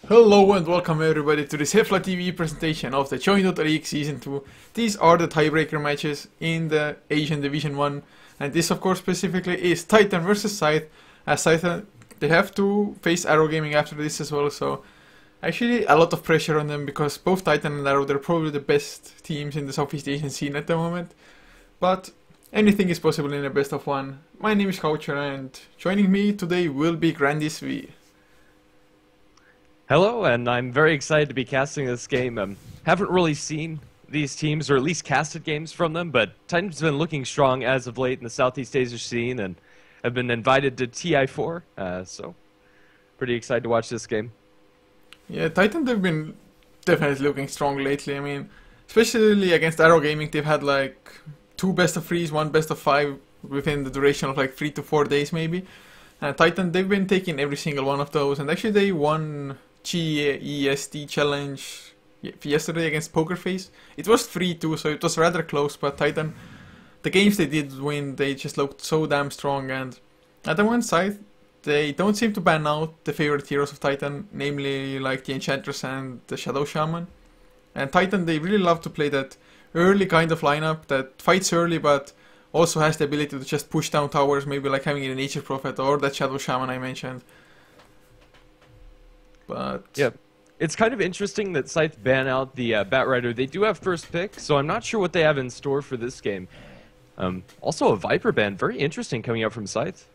Hello and welcome everybody to this Heflatv presentation of the joinDOTA League Season 2. These are the tiebreaker matches in the Asian Division 1, and this of course specifically is Titan versus Scythe. As Scythe, they have to face Arrow Gaming after this as well, so actually a lot of pressure on them because both Titan and Arrow, they're probably the best teams in the Southeast Asian scene at the moment. But anything is possible in a best of one. My name is Coucher and joining me today will be Grandis V. Hello, and I'm very excited to be casting this game. Haven't really seen these teams, or at least casted games from them, but Titan's been looking strong as of late in the Southeast Asia scene, and have been invited to TI4, so pretty excited to watch this game. Yeah, Titan, they've been definitely looking strong lately. I mean, especially against Arrow Gaming, they've had like 2 best of 3s, 1 best of 5 within the duration of like 3 to 4 days maybe. And Titan, they've been taking every single one of those, and actually they won GEST challenge yesterday against Pokerface. It was 3-2, so it was rather close, but Titan, the games they did win, they just looked so damn strong. And at the one side, they don't seem to ban out the favorite heroes of Titan, namely like the Enchantress and the Shadow Shaman. And Titan, they really love to play that early kind of lineup that fights early but also has the ability to just push down towers, maybe like having a Nature Prophet or that Shadow Shaman I mentioned. But yeah, it's kind of interesting that Scythe ban out the Bat Rider. They do have first pick, so I'm not sure what they have in store for this game. Also a Viper ban, very interesting coming out from Scythe.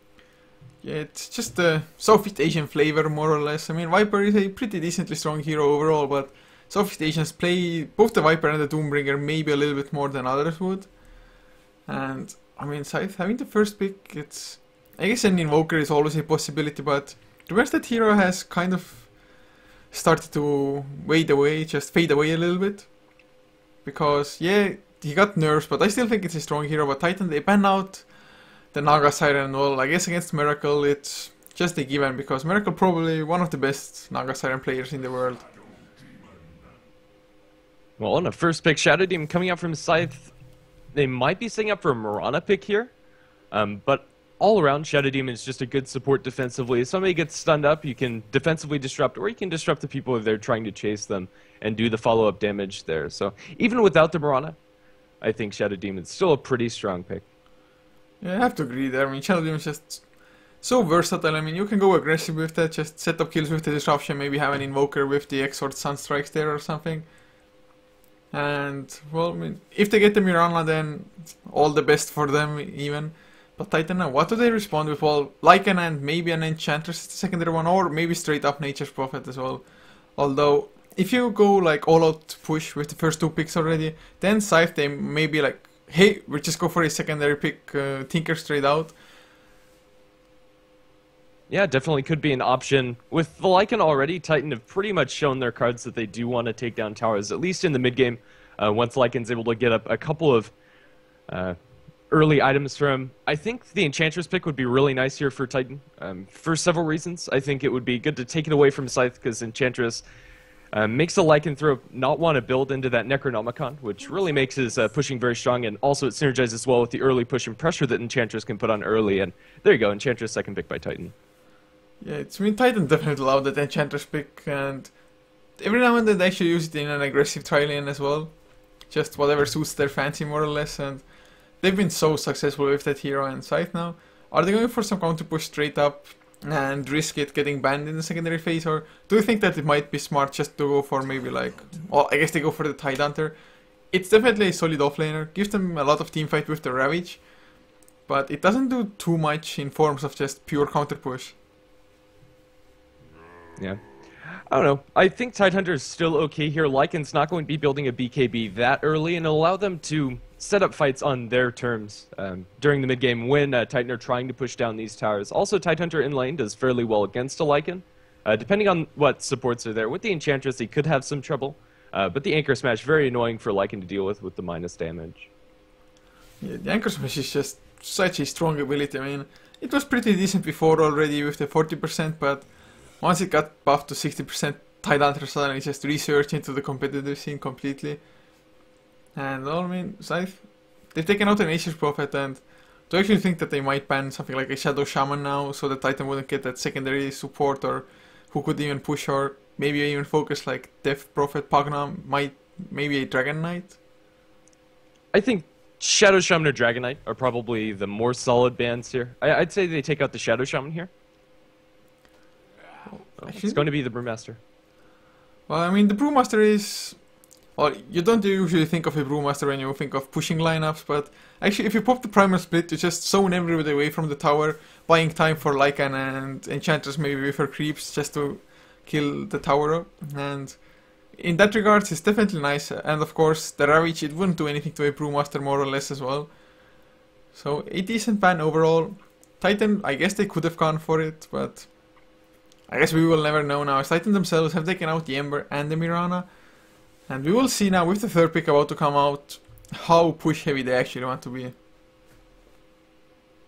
Yeah, it's just the Southeast Asian flavor more or less. I mean, Viper is a pretty decently strong hero overall, but Southeast Asians play both the Viper and the Doombringer maybe a little bit more than others would. And I mean, Scythe having the first pick, it's, I guess an Invoker is always a possibility, but the rest that hero has kind of started to fade away a little bit. Because, yeah, he got nerfs, but I still think it's a strong hero. But Titan, they ban out the Naga Siren. Well, I guess against Miracle, it's just a given, because Miracle probably one of the best Naga Siren players in the world. Well, on a first pick, Shadow Demon coming out from Scythe, they might be setting up for a Mirana pick here, but all around, Shadow Demon is just a good support defensively. If somebody gets stunned up, you can defensively disrupt, or you can disrupt the people if they're trying to chase them and do the follow-up damage there. So even without the Mirana, I think Shadow Demon's still a pretty strong pick. Yeah, I have to agree there. I mean, Shadow Demon is just so versatile. I mean, you can go aggressive with that, just set up kills with the disruption, maybe have an Invoker with the Exort Sunstrikes there or something. And, well, I mean, if they get the Mirana, then all the best for them even. But Titan now, what do they respond with? Well, Lycan and maybe an Enchantress, the secondary one, or maybe straight up Nature's Prophet as well. Although, if you go like all out push with the first 2 picks already, then Scythe, they may be like, hey, we just go for a secondary pick, Tinker straight out. Yeah, definitely could be an option. With the Lycan already, Titan have pretty much shown their cards that they do want to take down towers, at least in the mid-game. Once Lycan's able to get up a couple of early items for him. I think the Enchantress pick would be really nice here for Titan, for several reasons. I think it would be good to take it away from Scythe, because Enchantress makes the Lycanthrope not want to build into that Necronomicon, which really makes his pushing very strong, and also it synergizes well with the early push and pressure that Enchantress can put on early, and there you go, Enchantress second pick by Titan. Yeah, I mean, Titan definitely love that Enchantress pick, and every now and then they actually use it in an aggressive tri-lane as well. Just whatever suits their fancy more or less, and they've been so successful with that hero and Scythe now. Are they going for some counter push straight up and risk it getting banned in the secondary phase, or do you think that it might be smart just to go for maybe like, well, I guess they go for the Tidehunter. It's definitely a solid offlaner, gives them a lot of teamfight with the Ravage, but it doesn't do too much in forms of just pure counter push. Yeah. I don't know. I think Tidehunter is still okay here. Lycan's not going to be building a BKB that early, and allow them to set up fights on their terms during the mid-game when Titan are trying to push down these towers. Also, Tidehunter in lane does fairly well against a Lycan. Depending on what supports are there. With the Enchantress, he could have some trouble, but the Anchor Smash, very annoying for Lycan to deal with the minus damage. Yeah, the Anchor Smash is just such a strong ability. I mean, it was pretty decent before already with the 40%, but once it got buffed to 60%, Tidehunter suddenly just resurged into the competitive scene completely. And well, I mean, Scythe, they've taken out an Nature's Prophet, and do you actually think that they might ban something like a Shadow Shaman now, so that Titan wouldn't get that secondary support, or who could even push, or maybe even focus like Death Prophet, Pagna, maybe a Dragon Knight. I think Shadow Shaman or Dragon Knight are probably the more solid bans here. I'd say they take out the Shadow Shaman here. It's going to be the Brewmaster. Well, I mean, the Brewmaster is... Well, you don't usually think of a Brewmaster when you think of pushing lineups, but actually if you pop the Primal Split, you just zone everybody away from the tower, buying time for Lycan and Enchantress maybe with her creeps just to kill the tower up. And in that regard, it's definitely nice. And of course, the Ravage, it wouldn't do anything to a Brewmaster more or less as well. So, a decent ban overall. Titan, I guess they could have gone for it, but I guess we will never know now. Titan themselves have taken out the Ember and the Mirana. And we will see now with the third pick about to come out how push heavy they actually want to be.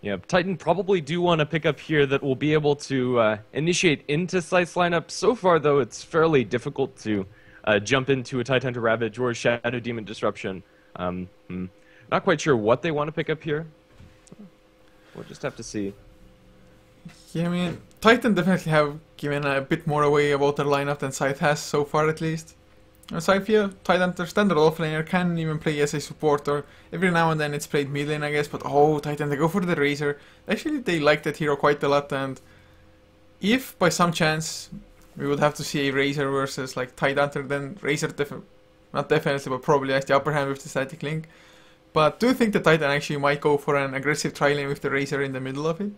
Yeah, Titan probably do want to pick up here that will be able to initiate into Scythe's lineup. So far, though, it's fairly difficult to jump into a Tidehunter Ravage or Shadow Demon Disruption. Not quite sure what they want to pick up here. We'll just have to see. Yeah, I mean, Titan definitely have given a bit more away about their lineup than Scythe has so far at least. Scythe, yeah, Tidehunter, standard offlaner, can even play as a support, or every now and then it's played mid lane, I guess, but oh, Titan, they go for the Razor. Actually, they like that hero quite a lot, and if by some chance we would have to see a Razor versus like Tidehunter, then Razor not definitely, but probably has the upper hand with the static link. But do you think the Titan actually might go for an aggressive tri-lane with the Razor in the middle of it?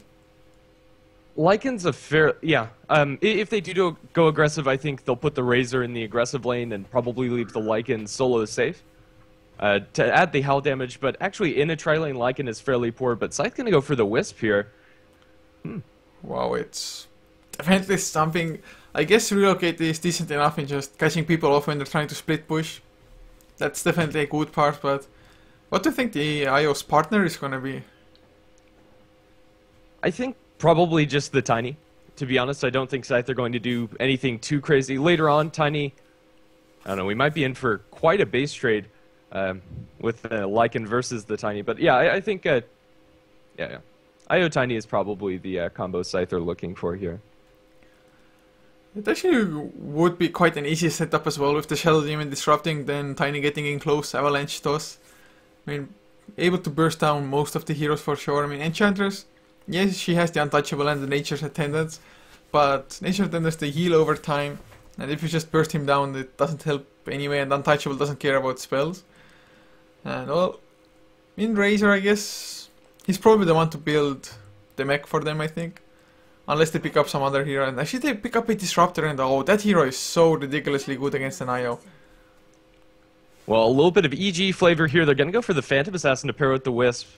Lycan's a fair... Yeah. If they do go aggressive, I think they'll put the Razor in the aggressive lane and probably leave the Lycan solo safe to add the Howl damage. But actually, in a tri-lane, Lycan is fairly poor. But Scythe's going to go for the Wisp here. Wow, it's definitely something... I guess Relocate is decent enough in just catching people off when they're trying to split push. That's definitely a good part, but... What do you think the IO's partner is going to be? I think probably just the Tiny. To be honest, I don't think Scythe are going to do anything too crazy. Later on, Tiny, I don't know, we might be in for quite a base trade with Lycan versus the Tiny. But yeah, I think, IO Tiny is probably the combo Scythe are looking for here. It actually would be quite an easy setup as well with the Shadow Demon disrupting, then Tiny getting in close, Avalanche toss. I mean, able to burst down most of the heroes for sure. I mean, Enchantress, yes, she has the Untouchable and the Nature's Attendants, but Nature's Attendants, they heal over time, and if you just burst him down, it doesn't help anyway, and Untouchable doesn't care about spells. And, well, in Razor, I guess, he's probably the one to build the mech for them, I think. Unless they pick up some other hero, and actually they pick up a Disruptor, and oh, that hero is so ridiculously good against an IO. Well, a little bit of EG flavor here. They're going to go for the Phantom Assassin to pair with the Wisp.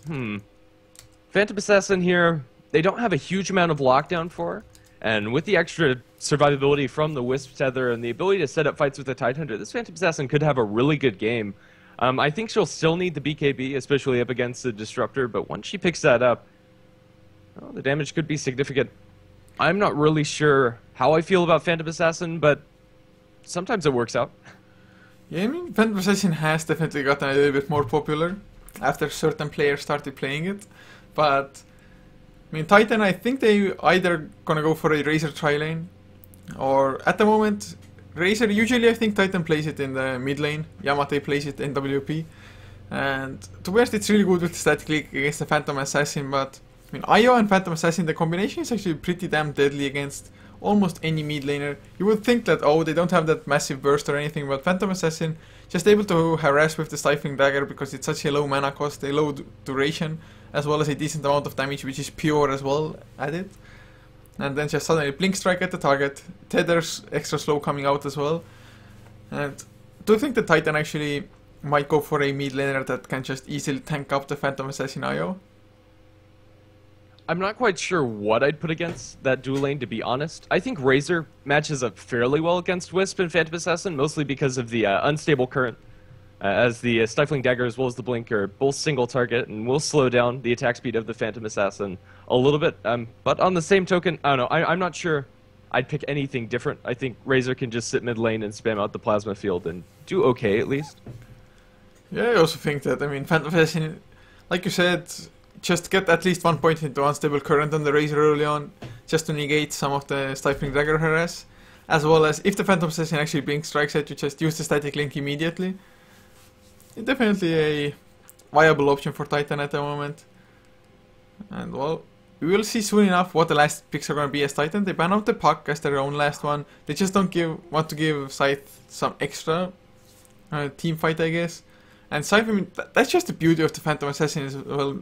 Phantom Assassin here, they don't have a huge amount of lockdown for, and with the extra survivability from the Wisp Tether and the ability to set up fights with the Tidehunter, this Phantom Assassin could have a really good game. I think she'll still need the BKB, especially up against the Disruptor, but once she picks that up, well, the damage could be significant. I'm not really sure how I feel about Phantom Assassin, but sometimes it works out. Yeah, I mean, Phantom Assassin has definitely gotten a little bit more popular after certain players started playing it. But, I mean, Titan, I think they either gonna go for a Razor tri-lane, or at the moment, Razor, usually I think Titan plays it in the mid lane, Yamate plays it in WP. And to be honest, it's really good with the static link against the Phantom Assassin, but I mean, IO and Phantom Assassin, the combination is actually pretty damn deadly against almost any mid laner. You would think that, oh, they don't have that massive burst or anything, but Phantom Assassin just able to harass with the Stifling Dagger because it's such a low mana cost, a low duration, as well as a decent amount of damage, which is pure as well added. And then just suddenly Blink Strike at the target, Tether's extra slow coming out as well. And do you think the Titan actually might go for a mid laner that can just easily tank up the Phantom Assassin IO? I'm not quite sure what I'd put against that dual lane, to be honest. I think Razor matches up fairly well against Wisp and Phantom Assassin, mostly because of the unstable current, as the Stifling Dagger as well as the Blink are both single target and will slow down the attack speed of the Phantom Assassin a little bit. But on the same token, I don't know, I'm not sure I'd pick anything different. I think Razor can just sit mid lane and spam out the Plasma Field and do okay at least. Yeah, I also think that, I mean, Phantom Assassin, like you said, just get at least 1 point into unstable current on the Razor early on, just to negate some of the Stifling Dagger harass. as well as if the Phantom Assassin actually blink strikes at you, just use the static link immediately. It's definitely a viable option for Titan at the moment. And well, we will see soon enough what the last picks are going to be as Titan. They ban out the Puck as their own last one. They just don't want to give Scythe some extra team fight, I guess. And Scythe, I mean, that's just the beauty of the Phantom Assassin as well,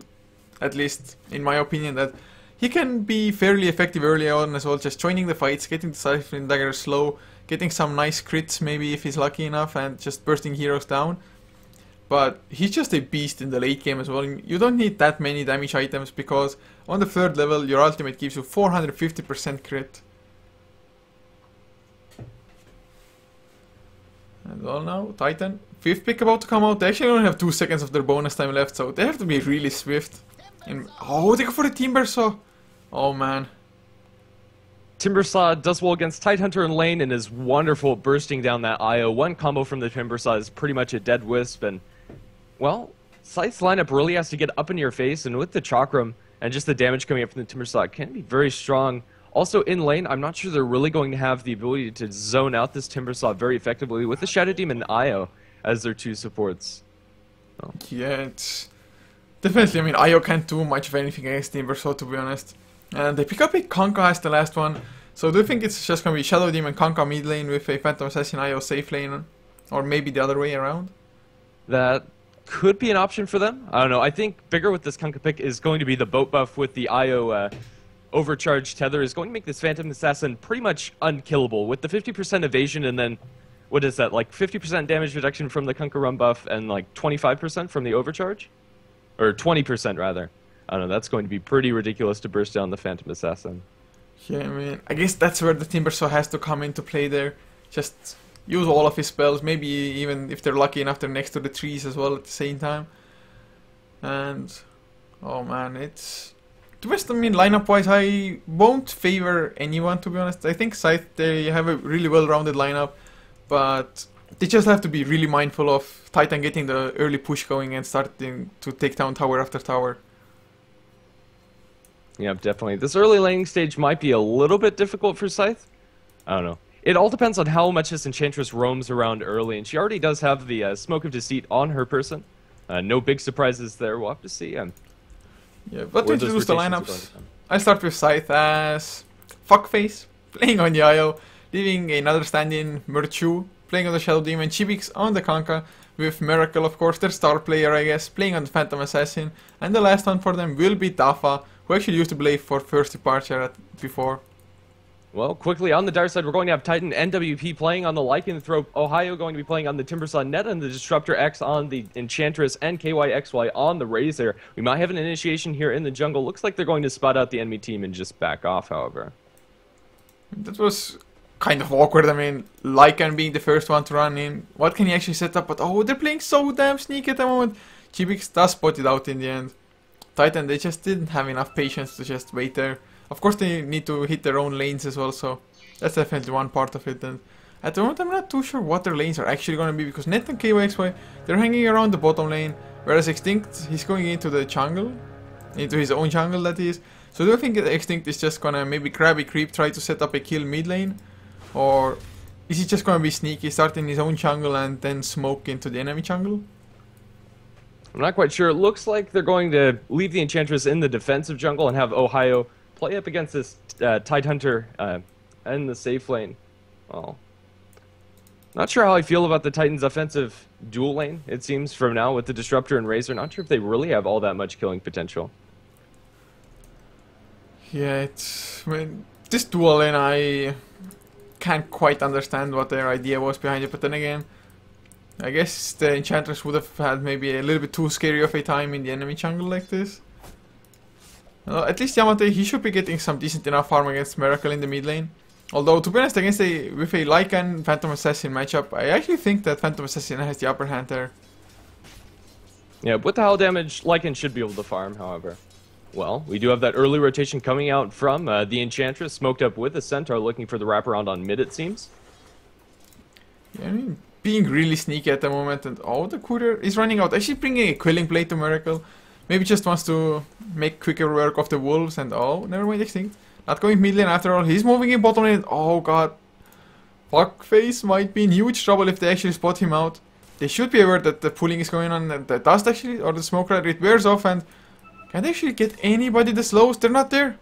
at least in my opinion, that he can be fairly effective early on as well, just joining the fights, getting the Siphon Dagger slow, getting some nice crits maybe if he's lucky enough, and just bursting heroes down. But he's just a beast in the late game as well. You don't need that many damage items because on the 3rd level your ultimate gives you 450% crit. And well now, Titan, 5th pick about to come out. They actually only have 2 seconds of their bonus time left, so they have to be really swift. Oh, they go for the Timbersaw. Oh man. Timbersaw does well against Tidehunter in lane and is wonderful at bursting down that IO. One combo from the Timbersaw is pretty much a dead wisp, and well, Scythe's lineup really has to get up in your face, and with the Chakram and just the damage coming up from the Timbersaw, it can be very strong. Also in lane, I'm not sure they're really going to have the ability to zone out this Timbersaw very effectively with the Shadow Demon and IO as their 2 supports. Oh. Yeah, it's definitely, I mean, IO can't do much of anything against Timbersaw, to be honest. And they pick up a Kanka as the last one. So do you think it's just going to be Shadow Demon Kanka mid lane with a Phantom Assassin IO safe lane? Or maybe the other way around? That could be an option for them. I don't know. I think bigger with this Kanka pick is going to be the boat buff with the IO overcharged tether is going to make this Phantom Assassin pretty much unkillable. With the 50% evasion and then, what is that, like 50% damage reduction from the Kanka run buff and like 25% from the overcharge? Or 20% rather. I don't know, that's going to be pretty ridiculous to burst down the Phantom Assassin. Yeah, I mean, I guess that's where the Timbersaw has to come into play there. Just use all of his spells, maybe even if they're lucky enough they're next to the trees as well at the same time. And, oh man, it's... To be honest, I mean, lineup-wise, I won't favor anyone, to be honest. I think Scythe, they have a really well-rounded lineup, but they just have to be really mindful of Titan getting the early push going and starting to take down tower after tower. Yep, definitely. This early laning stage might be a little bit difficult for Scythe. I don't know. It all depends on how much this Enchantress roams around early, and she already does have the Smoke of Deceit on her person. No big surprises there. We'll have to see. Yeah, but to introduce the lineups, I'll start with Scythe as Fuckface, playing on the IO, leaving another stand-in, Merchu, playing on the Shadow Demon, Chibix on the Kanka, with Miracle, of course, their star player, I guess, playing on the Phantom Assassin, and the last one for them will be Dafa, who actually used to play for first departure before. Well, quickly on the Dire side, we're going to have Titan NWP playing on the Lycanthrope, Ohio going to be playing on the Timbersaw Net, and the Disruptor X on the Enchantress, and KYXY on the Razor. We might have an initiation here in the jungle. Looks like they're going to spot out the enemy team and just back off, however. That was kind of awkward. I mean, Lycan being the first one to run in. What can he actually set up? But oh, they're playing so damn sneaky at the moment. Chibix does spot it out in the end. Titan, they just didn't have enough patience to just wait there. Of course, they need to hit their own lanes as well, so that's definitely one part of it. And at the moment, I'm not too sure what their lanes are actually going to be, because Net and KYXY, they're hanging around the bottom lane, whereas Extinct, he's going into the jungle, into his own jungle, that is. So do you think that Extinct is just going to maybe grab a creep, try to set up a kill mid lane? Or is he just going to be sneaky, start in his own jungle and then smoke into the enemy jungle? I'm not quite sure. It looks like they're going to leave the Enchantress in the defensive jungle and have Ohio play up against this Tidehunter in the safe lane. Well, not sure how I feel about the Titans' offensive dual lane, it seems, from now with the Disruptor and Razor. Not sure if they really have all that much killing potential. Yeah, it's... I mean, this dual lane, I can't quite understand what their idea was behind it, but then again, I guess the Enchantress would have had maybe a little bit too scary of a time in the enemy jungle like this. At least Yamate, he should be getting some decent enough farm against Miracle in the mid lane. Although, to be honest, against with a Lycan Phantom Assassin matchup, I actually think that Phantom Assassin has the upper hand there. Yeah, with the hull damage, Lycan should be able to farm, however. Well, we do have that early rotation coming out from the Enchantress, smoked up with a Centaur, looking for the wraparound on mid, it seems. Yeah, I mean, being really sneaky at the moment, and oh, the Courier is running out. Actually bringing a Quelling Blade to Miracle. Maybe just wants to make quicker work of the wolves, and oh, never mind, Extinct. Not going mid lane after all. He's moving in bottom lane. Oh god. Fuckface might be in huge trouble if they actually spot him out. They should be aware that the pulling is going on and the dust actually, or the smoke rather, it wears off and can they actually get anybody the slows? They're not there.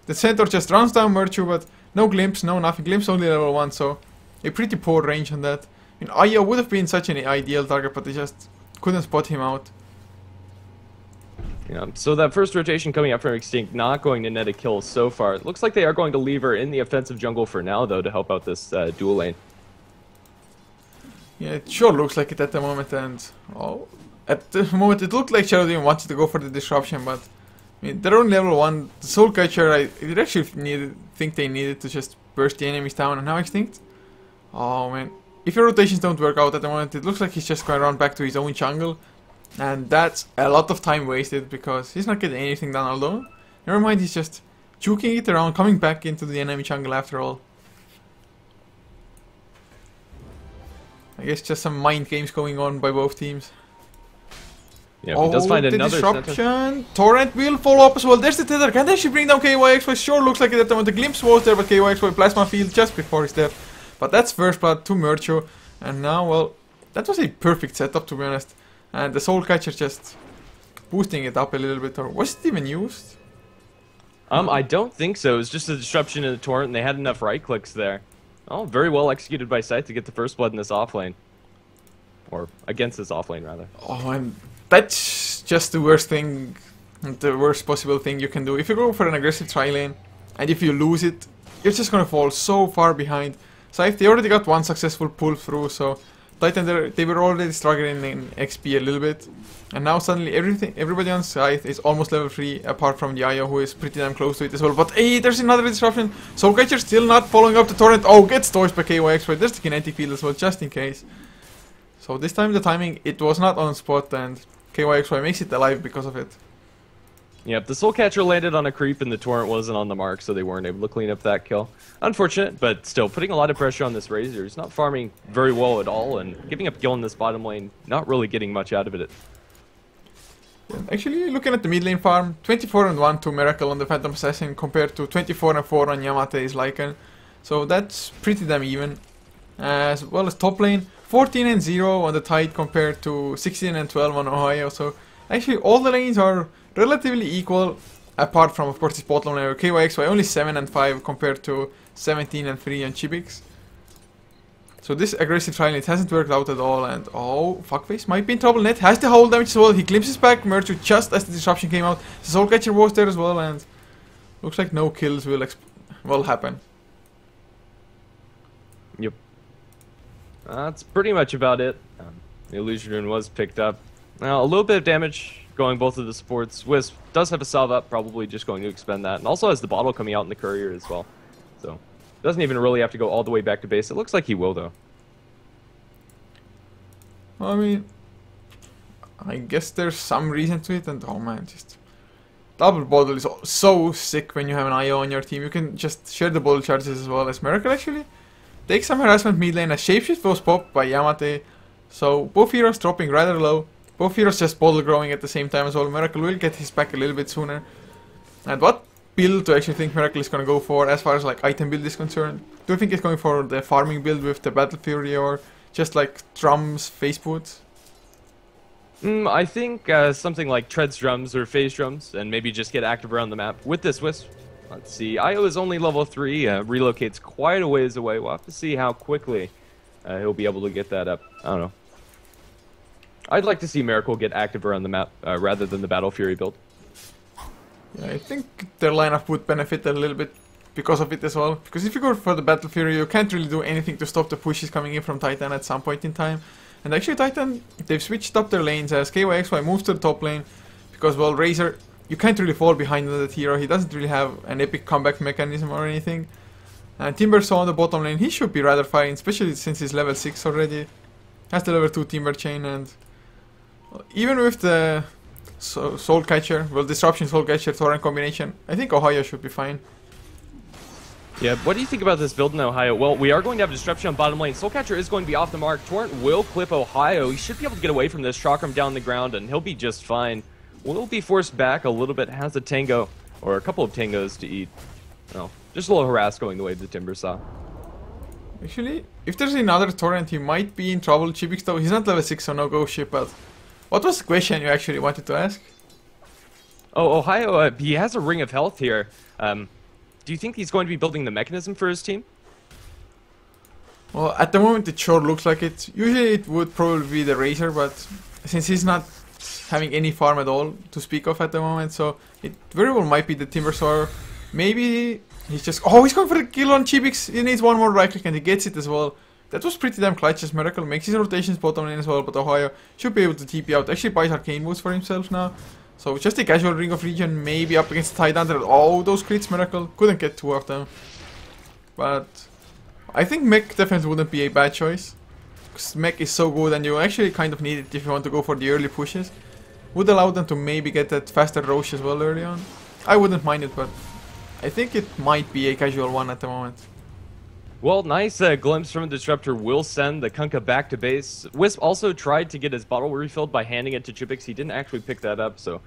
The centaur just runs down Merchu, but no glimpse, no nothing. Glimpse only level 1, so a pretty poor range on that. I mean, Aya would have been such an ideal target, but they just couldn't spot him out. Yeah, so that first rotation coming up from Extinct, not going to net a kill so far. It looks like they are going to leave her in the offensive jungle for now, though, to help out this dual lane. Yeah, it sure looks like it at the moment, and at the moment it looked like Shadow Demon wanted to go for the disruption, but I mean, they're on level 1. The Soul Catcher, I actually think they needed to just burst the enemies down, and now Extinct. Oh man, if your rotations don't work out at the moment, it looks like he's just going to run back to his own jungle, and that's a lot of time wasted because he's not getting anything done alone. Never mind, he's just juking it around, coming back into the enemy jungle after all. I guess just some mind games going on by both teams. Yeah, he does find the another disruption. center. Torrent will follow up as well. There's the tether. Can they actually bring down KYXY? Sure looks like it at the moment. The glimpse was there, but KYXY plasma field just before his death. But that's first blood to Merchu. And now, well, that was a perfect setup to be honest. And the Soul Catcher just boosting it up a little bit. Or was it even used? I don't think so. It was just a disruption in the torrent, and they had enough right clicks there. Oh, very well executed by Scythe to get the first blood in this offlane. Or against this offlane, rather. Oh, and that's just the worst thing, the worst possible thing you can do. If you go for an aggressive tri-lane, and if you lose it, you're just gonna fall so far behind. Scythe, they already got one successful pull through, so Titan, they were already struggling in XP a little bit. And now suddenly everybody on Scythe is almost level 3, apart from the Aya, who is pretty damn close to it as well. But hey, there's another disruption. Soul Catcher still not following up the torrent. Oh, gets torched by KYXY. There's the kinetic field as well, just in case. So this time the timing, it was not on spot, and KYXY makes it alive because of it. Yep, the Soul Catcher landed on a creep and the torrent wasn't on the mark, so they weren't able to clean up that kill. Unfortunate, but still putting a lot of pressure on this Razor. He's not farming very well at all, and giving up kill in this bottom lane, not really getting much out of it. Actually, looking at the mid lane farm, 24-1 to Miracle on the Phantom Assassin compared to 24-4 on Yamate's Lycan. So that's pretty damn even. As well as top lane, 14-0 on the Tide compared to 16-12 on Ohio. So actually all the lanes are relatively equal, apart from of course the bottom lane where KYXY only 7-5 compared to 17-3 on Chibix. So this aggressive trial, it hasn't worked out at all, and oh, Fuckface might be in trouble. Net has the whole damage as well. He glimpses back Merchu just as the disruption came out. The Soul Catcher was there as well, and looks like no kills will happen. Yep. That's pretty much about it. The Illusion Rune was picked up. Now, a little bit of damage going both of the supports. Wisp does have a salve up, probably just going to expend that, and also has the bottle coming out in the courier as well. So doesn't even really have to go all the way back to base. It looks like he will, though. I mean, I guess there's some reason to it, and oh man, just double bottle is so sick when you have an IO on your team. You can just share the bottle charges as well as Miracle actually. Take some harassment mid lane as Shapeshift was popped by Yamate. So both heroes dropping rather low. Both heroes just bottle growing at the same time as well. Miracle will get his back a little bit sooner. And what build do I actually think Miracle is going to go for as far as like item build is concerned? Do you think he's going for the farming build with the Battle Fury or just like drums, face boots? I think something like Treads drums or phase drums, and maybe just get active around the map with this Wisp. Let's see, Io is only level 3, relocates quite a ways away. We'll have to see how quickly he'll be able to get that up. I don't know. I'd like to see Miracle get active around the map rather than the Battle Fury build. Yeah, I think their lineup would benefit a little bit because of it as well. Because if you go for the Battle Fury, you can't really do anything to stop the pushes coming in from Titan at some point in time. And actually Titan, they've switched up their lanes as KYXY moves to the top lane. Because, well, Razor, you can't really fall behind on that hero. He doesn't really have an epic comeback mechanism or anything. And Timbersaw on the bottom lane, he should be rather fine, especially since he's level 6 already. Has the level 2 Timber Chain, and even with the Soul Catcher, well, Disruption, Soul Catcher, Torrent combination, I think Ohio should be fine. Yeah, what do you think about this build in Ohio? Well, we are going to have a Disruption on bottom lane. Soul Catcher is going to be off the mark. Torrent will clip Ohio. He should be able to get away from this, shock him down the ground, and he'll be just fine. Will be forced back a little bit, has a tango, or a couple of tangos to eat. No, just a little harass going the way of the Timbersaw. Actually, if there's another torrent, he might be in trouble. Kiilstofte, he's not level 6, so no go ship, but... What was the question you actually wanted to ask? Oh, Ohio, he has a ring of health here. Do you think he's going to be building the mechanism for his team? Well, at the moment it sure looks like it. Usually it would probably be the Razor, but since he's not having any farm at all to speak of at the moment, so it very well might be the Timbersaw. Maybe he's just... Oh, he's going for the kill on Chibix. He needs one more right click and he gets it as well. That was pretty damn clutch as Miracle makes his rotations bottom lane as well, but Ohio should be able to TP out. Actually buys arcane boots for himself now. So just a casual Ring of Region, maybe up against Titan. Oh, those crits, Miracle. Couldn't get two of them. But I think mech definitely wouldn't be a bad choice. Because mech is so good and you actually kind of need it if you want to go for the early pushes. Would allow them to maybe get that faster Roche as well early on. I wouldn't mind it, but I think it might be a casual one at the moment. Well, nice glimpse from Disruptor will send the Kunkka back to base. Wisp also tried to get his bottle refilled by handing it to Chibix. He didn't actually pick that up, so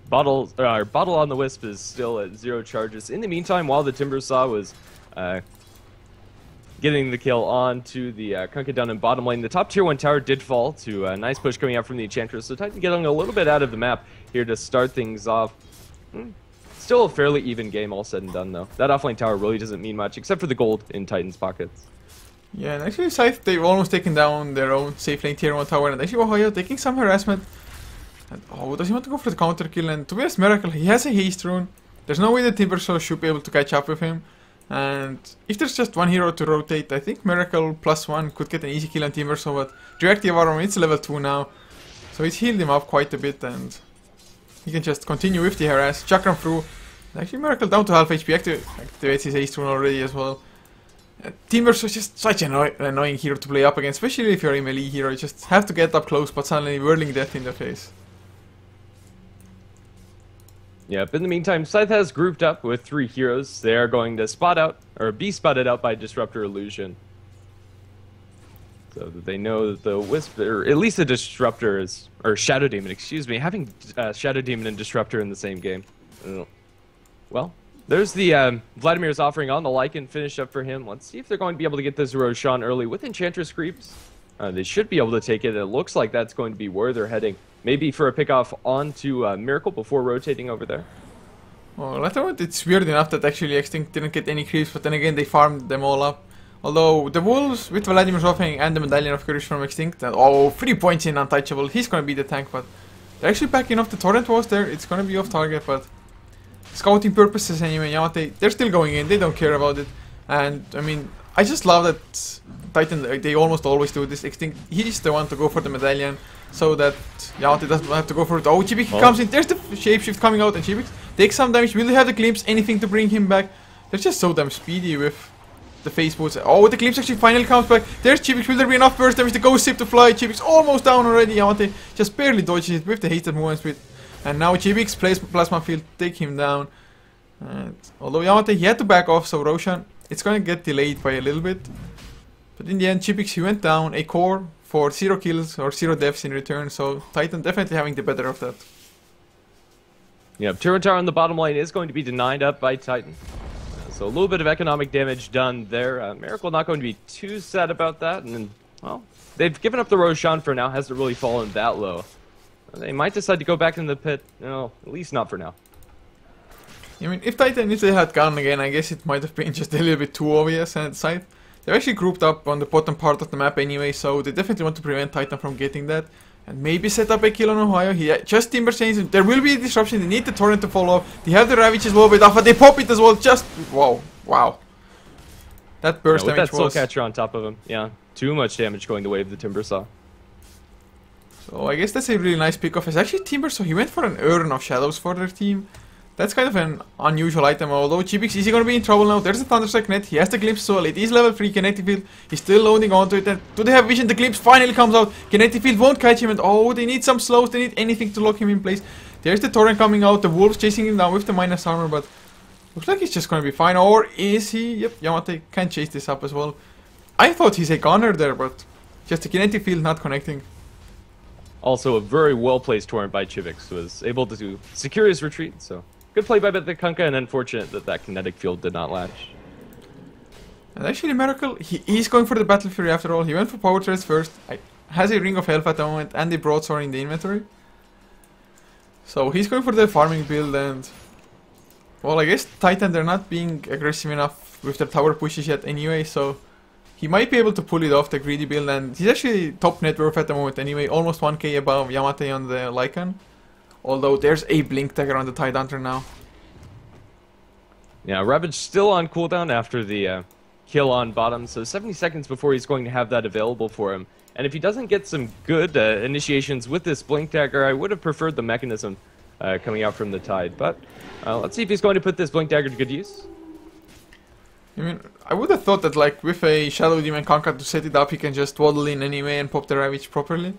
bottle on the Wisp is still at 0 charges. In the meantime, while the Timbersaw was getting the kill on to the Kunkka down in bottom lane, the top tier 1 tower did fall to a nice push coming out from the Enchantress. So Titan getting a little bit out of the map here to start things off. Still a fairly even game, all said and done, though. That offlane tower really doesn't mean much, except for the gold in Titan's pockets. Yeah, and actually Scythe, they've almost taken down their own safe lane tier 1 tower, and actually Ohio taking some harassment. And, oh, does he want to go for the counter kill? And to be honest, Miracle, he has a haste rune. There's no way the Timbersaw should be able to catch up with him. And if there's just one hero to rotate, I think Miracle +1 could get an easy kill on Timbersaw, but reactive armor, it's level 2 now. So it's healed him up quite a bit, and he can just continue with the harass, chakram through. Actually, Miracle down to half HP, activates his haste rune already as well. Timbersaw is just such an annoying hero to play up against, especially if you're a melee hero. You just have to get up close, but suddenly whirling death in the face. Yep, in the meantime, Scythe has grouped up with 3 heroes. They are going to spot out, or be spotted out by Disruptor Illusion. So that they know that the Wisp, or at least the Disruptor is, or Shadow Demon, excuse me, having Shadow Demon and Disruptor in the same game. Well, there's the Vladimir's offering on the Lycan, finish up for him. Let's see if they're going to be able to get this Roshan early with Enchantress creeps. They should be able to take it. It looks like that's going to be where they're heading. Maybe for a pickoff onto Miracle before rotating over there. Well, at the moment it's weird enough that actually Extinct didn't get any creeps, but then again they farmed them all up. Although the Wolves with Vladimir's offering and the Medallion of Courage from Extinct, and, oh, 3 points in Untouchable, he's gonna be the tank, but they're actually backing off the Torrent was there. It's gonna be off target, but scouting purposes anyway, Yamate, they're still going in, they don't care about it. And I mean, I just love that Titan, they almost always do this. Extinct, he's the one to go for the Medallion, so that Yamate doesn't have to go for it. Oh, Chibix comes in, there's the shapeshift coming out, and Chibix takes some damage. Will they have the glimpse, anything to bring him back? They're just so damn speedy with the face boots. Oh, the glimpse actually finally comes back. There's Chibix, will there be enough burst damage to go zip to fly? Chibix almost down already, Yamate just barely dodges it with the hasted movement speed. And now Chibix plays Plasma Field, take him down. And although Yamate, he had to back off, so Roshan, it's gonna get delayed by a little bit. But in the end, Chibix, he went down a core for 0 kills or 0 deaths in return, so Titan definitely having the better of that. Yep, Tirantar on the bottom lane is going to be denied up by Titan. So a little bit of economic damage done there. Miracle not going to be too sad about that, and then, well, they've given up the Roshan for now, hasn't really fallen that low. They might decide to go back in the pit, at least not for now. I mean, if Titan, if they had gone again, I guess it might have been just a little bit too obvious and side. They're actually grouped up on the bottom part of the map anyway, so they definitely want to prevent Titan from getting that. And maybe set up a kill on Ohio. He just Timber Chains. There will be a disruption. They need the Torrent to follow up. They have the Ravage as well with Alpha. They pop it as well. Just, wow, wow. That burst with damage that Soul Catcher on top of him. Yeah, too much damage going the way of the Timbersaw. So I guess that's a really nice pick off. It's actually Timbersaw. He went for an Urn of Shadows for their team. That's kind of an unusual item, although Chibix, is he going to be in trouble now? There's a Thunderstrike net, he has the Glimpse as well, it is level 3 Kinetic Field, he's still loading onto it, and do they have vision? The Glimpse finally comes out, Kinetic Field won't catch him, and oh, they need some slows, they need anything to lock him in place. There's the Torrent coming out, the Wolves chasing him down with the minus armor, but looks like he's just going to be fine, or is he? Yep, Yamate can chase this up as well. I thought he's a gunner there, but just the Kinetic Field not connecting. Also, a very well-placed Torrent by Chibix was able to secure his retreat, so... good play by the Kunkka, and unfortunate that that kinetic field did not latch. And actually, Miracle, he's going for the Battle Fury after all. He went for Power Threads first. Has a Ring of Health at the moment and a Broadsword in the inventory. So he's going for the farming build and... Well, I guess Titan, they're not being aggressive enough with their tower pushes yet anyway, so... He might be able to pull it off, the greedy build, and he's actually top net worth at the moment anyway, almost 1k above Yamate on the Lycan. Although there's a Blink Dagger on the Tidehunter now. Yeah, Ravage still on cooldown after the kill on bottom, so 70 seconds before he's going to have that available for him. And if he doesn't get some good initiations with this Blink Dagger, I would have preferred the mechanism coming out from the Tide. But let's see if he's going to put this Blink Dagger to good use. I mean, I would have thought that like with a Shadow Demon Conquer to set it up, he can just waddle in anyway and pop the Ravage properly.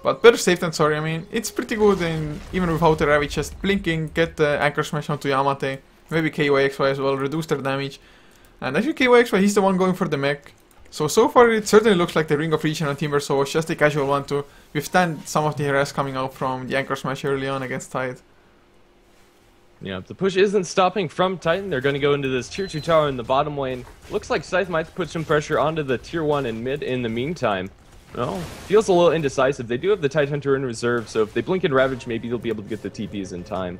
But better safe than sorry. I mean, it's pretty good in, even without the Ravage, just blinking, get the Anchor Smash onto Yamate, maybe KYXY as well, reduce their damage. And actually KYXY, he's the one going for the mech. So far it certainly looks like the Ring of Region on Timber, so it's just a casual one to withstand some of the harass coming out from the Anchor Smash early on against Tide. Yeah, the push isn't stopping from Titan. They're going to go into this tier 2 tower in the bottom lane. Looks like Scythe might put some pressure onto the tier 1 and mid in the meantime. Well, feels a little indecisive. They do have the Tidehunter in reserve, so if they blink and Ravage, maybe they'll be able to get the TPs in time.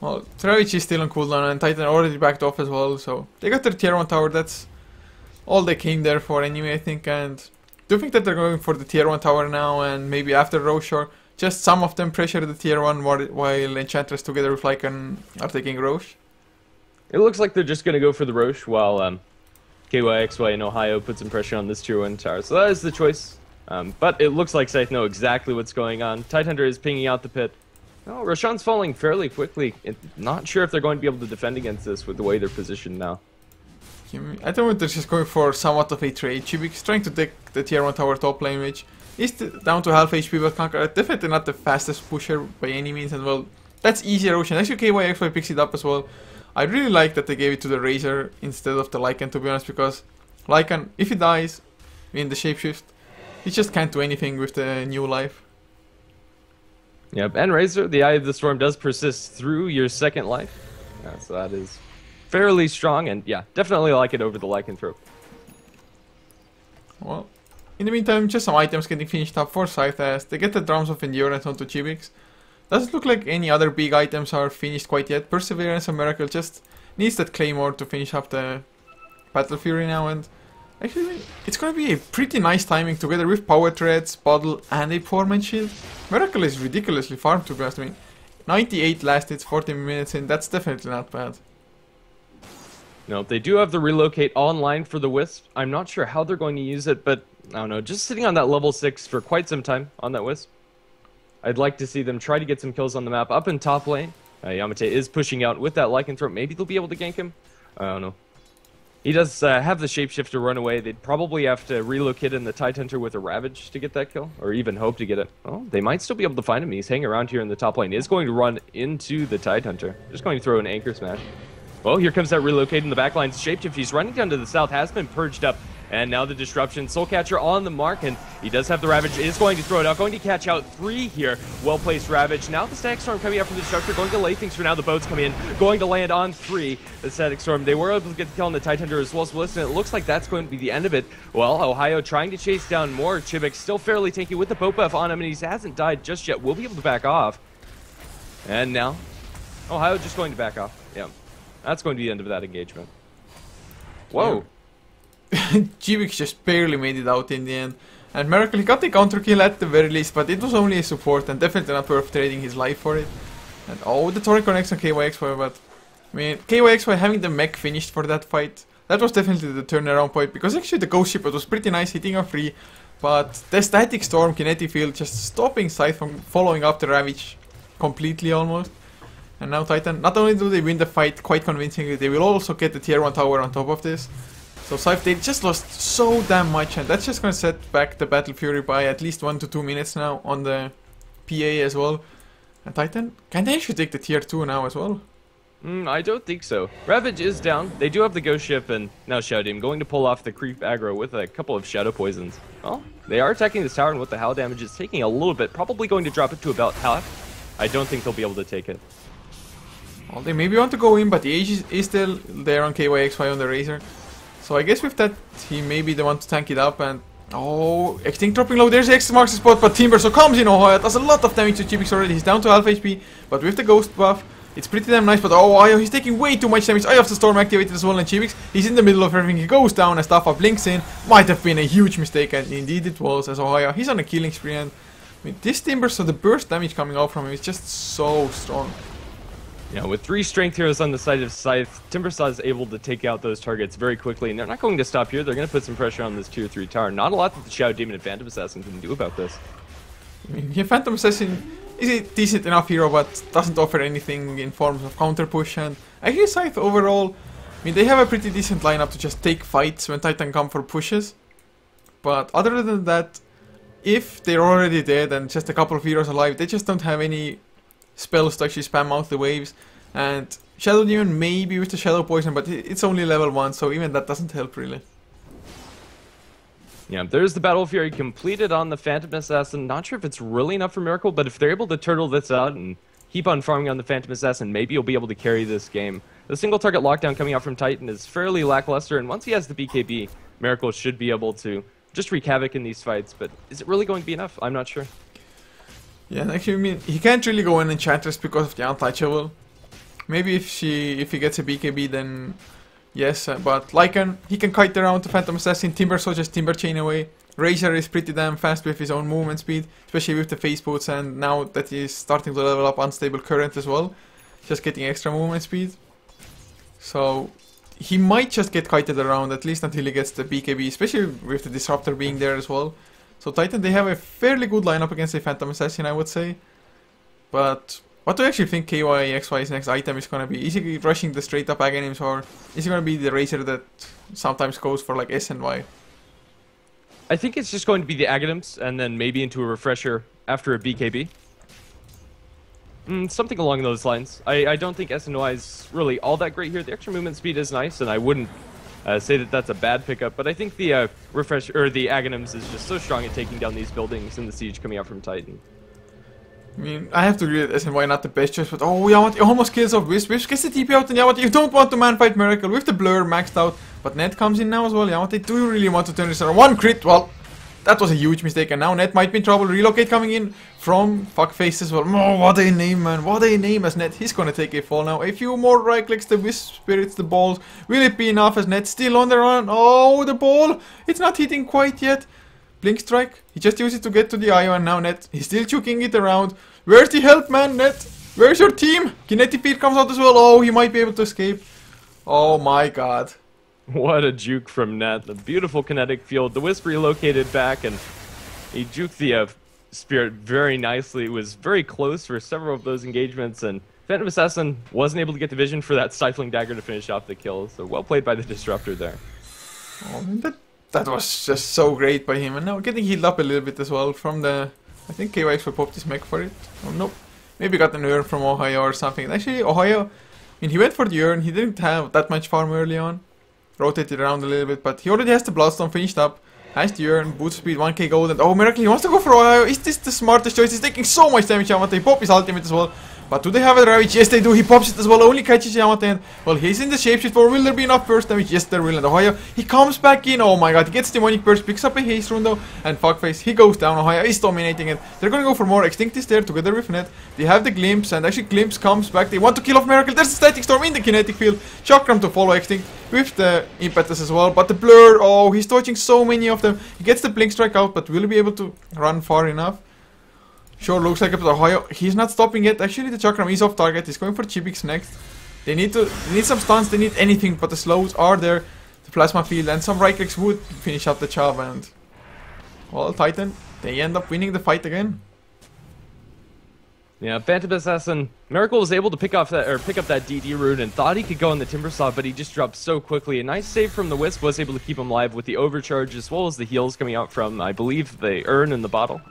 Well, Ravage is still on cooldown and Titan already backed off as well, so they got their tier 1 tower. That's all they came there for anyway, I think. And do you think that they're going for the tier 1 tower now and maybe after Roshor? Just some of them pressure the tier 1 while Enchantress together with Lycan are taking Roche? It looks like they're just going to go for the Roche while KYXY and Ohio put some pressure on this tier 1 tower. So that is the choice. But it looks like Scythe know exactly what's going on. Tidehunter is pinging out the pit. Oh, Roshan's falling fairly quickly. Not sure if they're going to be able to defend against this with the way they're positioned now. I think they're just going for somewhat of a trade. Chibik's trying to take the tier 1 tower top lane, which is down to half HP, but Conqueror definitely not the fastest pusher by any means, and well, that's easier Ocean. Actually, KYXY picks it up as well. I really like that they gave it to the Razor instead of the Lycan, to be honest, because Lycan, if he dies in the shapeshift, he just can't do anything with the new life. Yep, and Razor, the Eye of the Storm does persist through your second life. Yeah, so that is fairly strong, and yeah, definitely like it over the Lycanthrope. Well, in the meantime, just some items getting finished up for Scythe as they get the Drums of Endurance onto Chibix. Doesn't look like any other big items are finished quite yet. Perseverance and Miracle just needs that Claymore to finish up the Battle Fury now, and actually it's gonna be a pretty nice timing together with Power Threads, Bottle, and a 4-man shield. Miracle is ridiculously farmed, to be honest. I mean, 98 lasted 40 minutes in, that's definitely not bad. No, they do have the relocate online for the Wisp. I'm not sure how they're going to use it, but I don't know, just sitting on that level 6 for quite some time on that Wisp. I'd like to see them try to get some kills on the map up in top lane. Yamate is pushing out with that Lycanthrope. Maybe they'll be able to gank him. I don't know. He does have the Shapeshifter run away. They'd probably have to relocate in the Tidehunter with a Ravage to get that kill, or even hope to get it. Oh, they might still be able to find him. He's hanging around here in the top lane. He is going to run into the Tidehunter. Just going to throw an Anchor Smash. Well, here comes that relocate in the backline. Shapeshift, he's running down to the south, has been purged up. And now the Disruption. Soulcatcher on the mark, and he does have the Ravage. Is going to throw it out. Going to catch out 3 here. Well-placed Ravage. Now the Static Storm coming out from the Disruptor. Going to lay things for now. The boats come in. Going to land on 3. The Static Storm. They were able to get the kill on the Tidehunter as well. So listen, it looks like that's going to be the end of it. Well, Ohio trying to chase down more. Chibik still fairly tanky with the boat buff on him, and he hasn't died just yet. We'll be able to back off. And now, Ohio just going to back off. Yeah. That's going to be the end of that engagement. Whoa. Yeah. Chibix just barely made it out in the end. And Miracle, he got the counter kill at the very least, but it was only a support and definitely not worth trading his life for it. And oh, the Torrent connects on KYXY, but I mean, KYXY having the mech finished for that fight, that was definitely the turnaround point, because actually the Ghost Ship was pretty nice hitting on free, but the Static Storm Kinetic Field just stopping Scythe from following up the Ravage completely almost. And now Titan, not only do they win the fight quite convincingly, they will also get the tier 1 tower on top of this. So Scythe, they just lost so damn much, and that's just gonna set back the Battle Fury by at least 1 to 2 minutes now on the PA as well. And Titan, can they actually take the tier 2 now as well? I don't think so. Ravage is down. They do have the Ghost Ship, and now Shadow Demon going to pull off the creep aggro with a couple of Shadow Poisons. Well, they are attacking this tower, and with the Howl damage, it's taking a little bit. Probably going to drop it to about half. I don't think they'll be able to take it. Well, they maybe want to go in, but the age is still there on KYXY on the Razor. So I guess with that, he maybe they want to tank it up and... Oh, Extinct dropping low, there's X marks the spot, but Timbersaw comes in, Ohio, does a lot of damage to Chibix already, he's down to half HP, but with the Ghost buff, it's pretty damn nice, but oh, Ohio, he's taking way too much damage. Eye of the Storm activated as well, and Chibix, he's in the middle of everything, he goes down, and Staff Up blinks in, might have been a huge mistake, and indeed it was, as Ohio, he's on a killing spree, and I mean, this Timbersaw, the burst damage coming out from him is just so strong. Yeah, with 3 strength heroes on the side of Scythe, Timbersaw is able to take out those targets very quickly, and they're not going to stop here. They're going to put some pressure on this tier 3 tower. Not a lot that the Shadow Demon and Phantom Assassin can do about this. I mean, yeah, Phantom Assassin is a decent enough hero, but doesn't offer anything in forms of counter push. And actually, Scythe overall, I mean, they have a pretty decent lineup to just take fights when Titan come for pushes. But other than that, if they're already dead and just a couple of heroes alive, they just don't have any spells to actually spam out the waves. And Shadow Demon maybe with the Shadow Poison, but it's only level 1, so even that doesn't help really. Yeah, there's the Battle Fury completed on the Phantom Assassin. Not sure if it's really enough for Miracle, but if they're able to turtle this out and keep on farming on the Phantom Assassin, maybe you'll be able to carry this game. The single target lockdown coming out from Titan is fairly lackluster, and once he has the BKB, Miracle should be able to just wreak havoc in these fights, but is it really going to be enough? I'm not sure. Yeah, actually, I mean, he can't really go in Enchantress because of the untouchable. Maybe if he gets a BKB, then yes, but Lycan, he can kite around the Phantom Assassin, Timbersaw just Timber Chain away. Razor is pretty damn fast with his own movement speed, especially with the phase boots, and now that he's starting to level up Unstable Current as well, just getting extra movement speed. So he might just get kited around at least until he gets the BKB, especially with the Disruptor being there as well. So Titan, they have a fairly good lineup against a Phantom Assassin, I would say. But what do you actually think KYXY's next item is gonna be? Is he rushing the straight up Aghanims, or is he gonna be the Razor that sometimes goes for like S and Y? I think it's just going to be the Aghanims, and then maybe into a Refresher after a BKB. Something along those lines. I don't think SNY is really all that great here. The extra movement speed is nice, and I wouldn't say that that's a bad pickup, but I think the Refresher, or the Aghanims is just so strong at taking down these buildings in the siege coming out from Titan. I mean, I have to agree that SNY not the best choice, but oh, Yamate almost kills off Wisp. Wisp gets the TP out, and Yamate, you don't want to man-fight Miracle with the blur maxed out, but Net comes in now as well. Yamate, do you really want to turn this around? 1 crit, well, that was a huge mistake, and now Net might be in trouble. Relocate coming in from Fuckface as well. Oh, what a name, man, what a name as Net. He's gonna take a fall now. A few more right clicks, the Wisp spirits the balls. Will it be enough as Net still on the run? Oh, the ball, it's not hitting quite yet. Blink Strike, he just used it to get to the IO, and now Net, he's still chuking it around. Where's the help, man, Net? Where's your team? Kinetic Feed comes out as well. Oh, he might be able to escape. Oh my god. What a juke from Net. The beautiful kinetic field. The Wisp relocated back, and he juked the Spirit very nicely. It was very close for several of those engagements, and Phantom Assassin wasn't able to get the vision for that Stifling Dagger to finish off the kill. So well played by the Disruptor there. Oh, man, that was just so great by him. And now getting healed up a little bit as well from the... I think KYX will pop this mech for it. Oh, nope. Maybe got an urn from Ohio or something. Actually, Ohio, I mean, he went for the urn. He didn't have that much farm early on. Rotated around a little bit, but he already has the Bloodstone finished up. Has the urn, boot speed, 1k gold, and oh, Miracle, he wants to go for Ohio. Is this the smartest choice? He's taking so much damage, Yamate. Pop his ultimate as well. But do they have a Ravage? Yes, they do. He pops it as well. Only catches Yamate. And, well, he's in the shapeshift. For will there be enough burst damage? Yes, there will. And Ohio, he comes back in. Oh my god, he gets Demonic Burst, picks up a haste rune though. And Fuckface, he goes down. Ohio is dominating it. They're gonna go for more. Extinct is there together with Net. They have the Glimpse, and actually Glimpse comes back. They want to kill off Miracle. There's a Static Storm in the kinetic field. Chakram to follow Extinct with the Impetus as well. But the Blur, oh, he's dodging so many of them. He gets the Blink Strike out, but will he be able to run far enough? Sure, looks like it, but Ohio, he's not stopping yet. Actually, the Chakram is off target. He's going for Chibix next. They need some stuns, they need anything, but the slows are there. The Plasma Field and some right clicks would finish up the job, and... well, Titan, they end up winning the fight again. Yeah, Phantom Assassin, Miracle was able to pick up that DD rune and thought he could go on the Timbersaw, but he just dropped so quickly. A nice save from the Wisp was able to keep him alive with the overcharge, as well as the heals coming out from, I believe, the urn in the bottle.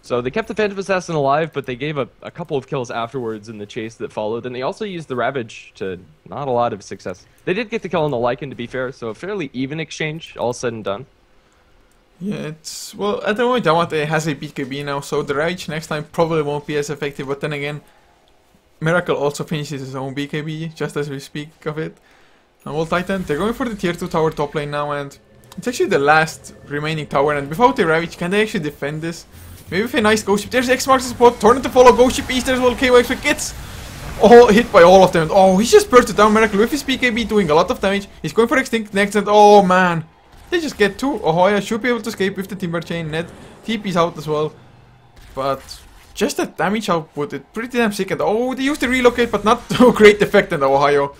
So they kept the Phantom Assassin alive, but they gave a couple of kills afterwards in the chase that followed, and they also used the Ravage to not a lot of success. They did get the kill on the Lycan, to be fair, so a fairly even exchange, all said and done. Yeah, it's... well, at the moment Yamate has a BKB now, so the Ravage next time probably won't be as effective, but then again, Miracle also finishes his own BKB, just as we speak of it. And well, Titan, they're going for the tier 2 tower top lane now, and it's actually the last remaining tower, and without the Ravage, can they actually defend this? Maybe with a nice Ghost Ship. There's X marks the spot, turn it to follow, Ghost Ship East as well, KYX gets all hit by all of them. Oh, he's just bursted down Miracle with his BKB, doing a lot of damage. He's going for Extinct next, and oh man, they just get two. Ahoya should be able to escape with the Timber Chain. Ned TP's out as well, but just that damage output, it's pretty damn sick. And oh, they used the relocate, but not to great effect in the Ohio.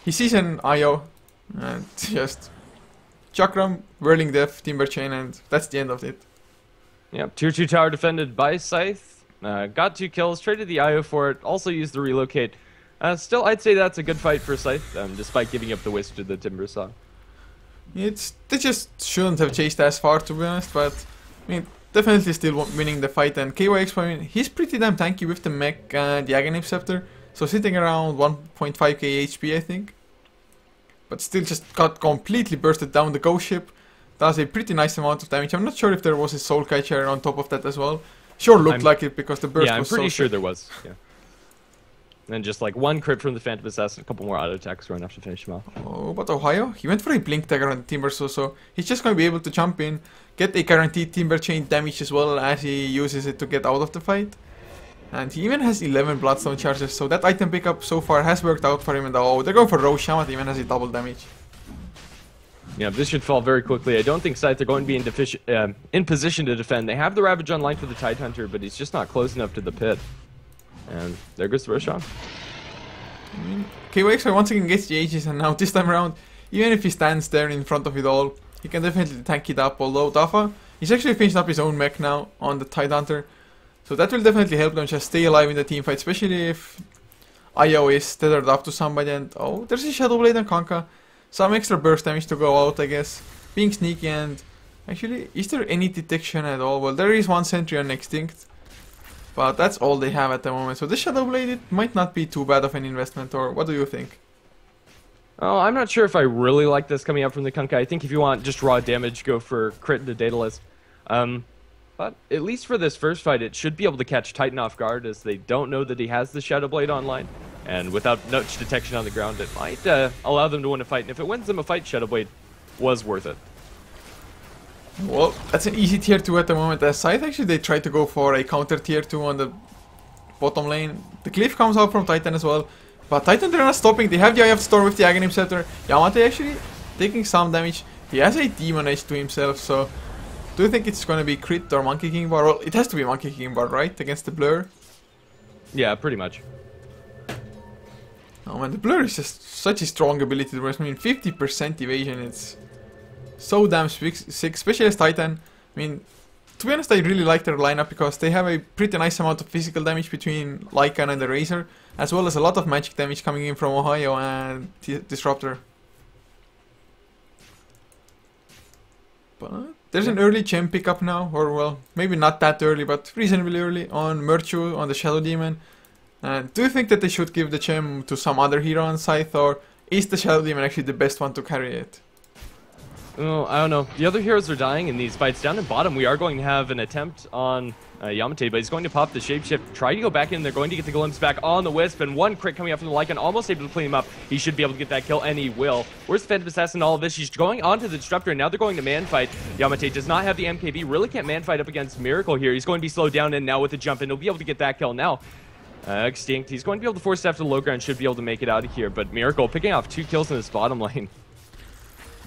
He sees an IO, and just Chakram, Whirling Death, Timber Chain, and that's the end of it. Yep, tier 2 tower defended by Scythe. Got 2 kills, traded the IO for it, also used the relocate. Still, I'd say that's a good fight for Scythe, despite giving up the Wisp to the Timber Saw. They just shouldn't have chased as far, to be honest, but I mean, definitely still winning the fight. And KYX, I mean, he's pretty damn tanky with the mech and the Aghanim Scepter, so sitting around 1.5k HP, I think. But still just got completely bursted down. The Ghost Ship does a pretty nice amount of damage. I'm not sure if there was a Soul Catcher on top of that as well. Sure looked like it because the burst was so... Yeah, I'm pretty sure there was, yeah. And just like one crit from the Phantom Assassin, a couple more auto attacks were enough to finish him off. Oh, but Ohio, he went for a Blink Dagger on the Timber, so he's just going to be able to jump in, get a guaranteed Timber Chain damage as well as he uses it to get out of the fight. And he even has 11 Bloodstone charges, so that item pickup so far has worked out for him. And oh, they're going for Roche. Shamat even has a double damage. Yeah, this should fall very quickly. I don't think Scythe are going to be in position to defend. They have the Ravage online for the Tidehunter, but he's just not close enough to the pit. And there goes the Roshan. I mean, KYX once again gets the Aegis, and now this time around, even if he stands there in front of it all, he can definitely tank it up. Although Dafa, he's actually finished up his own mech now on the Tidehunter. So that will definitely help them just stay alive in the team fight, especially if IO is tethered up to somebody. And oh, there's a Shadow Blade and Kanka. Some extra burst damage to go out, I guess. Being sneaky, and actually, is there any detection at all? Well, there is one sentry on Extinct, but that's all they have at the moment. So this Shadow Blade, it might not be too bad of an investment, or what do you think? Oh, I'm not sure if I really like this coming up from the Kunkka. I think if you want just raw damage, go for crit into Daedalus. But at least for this first fight, it should be able to catch Titan off guard, as they don't know that he has the Shadow Blade online. And without much detection on the ground, it might allow them to win a fight. And if it wins them a fight, Shadow Blade was worth it. Well, that's an easy tier 2 at the moment. As Scythe, actually, they tried to go for a counter tier 2 on the bottom lane. The Cliff comes out from Titan as well. But Titan, they're not stopping. They have the Eye of Storm with the Aghanim Scepter. Yamate actually taking some damage. He has a Demon Edge to himself, so... Do you think it's going to be crit or Monkey King bar? Well, it has to be Monkey King bar, right? Against the Blur? Yeah, pretty much. Oh man, the Blur is just such a strong ability to rest. I mean, 50% evasion, it's so damn sick, especially as Titan. I mean, to be honest, I really like their lineup because they have a pretty nice amount of physical damage between Lycan and the Razor, as well as a lot of magic damage coming in from Ohio and Disruptor. But there's an early gem pickup now, or well, maybe not that early, but reasonably early on Merchu, on the Shadow Demon. And do you think that they should give the gem to some other hero on Scythe, or is the Shadow Demon actually the best one to carry it? Oh, I don't know. The other heroes are dying in these fights. Down in bottom, we are going to have an attempt on Yamate, but he's going to pop the Shapeshift, try to go back in. They're going to get the glimpse back on the Wisp, and one crit coming up from the Lycan, almost able to clean him up. He should be able to get that kill, and he will. Where's the Phantom Assassin in all of this? She's going onto the Disruptor, and now they're going to man fight. Yamate does not have the MKB, really can't man fight up against Miracle here. He's going to be slowed down, and now with the jump in, he'll be able to get that kill now. Extinct, he's going to be able to force staff to the low ground, should be able to make it out of here, but Miracle picking off 2 kills in this bottom lane.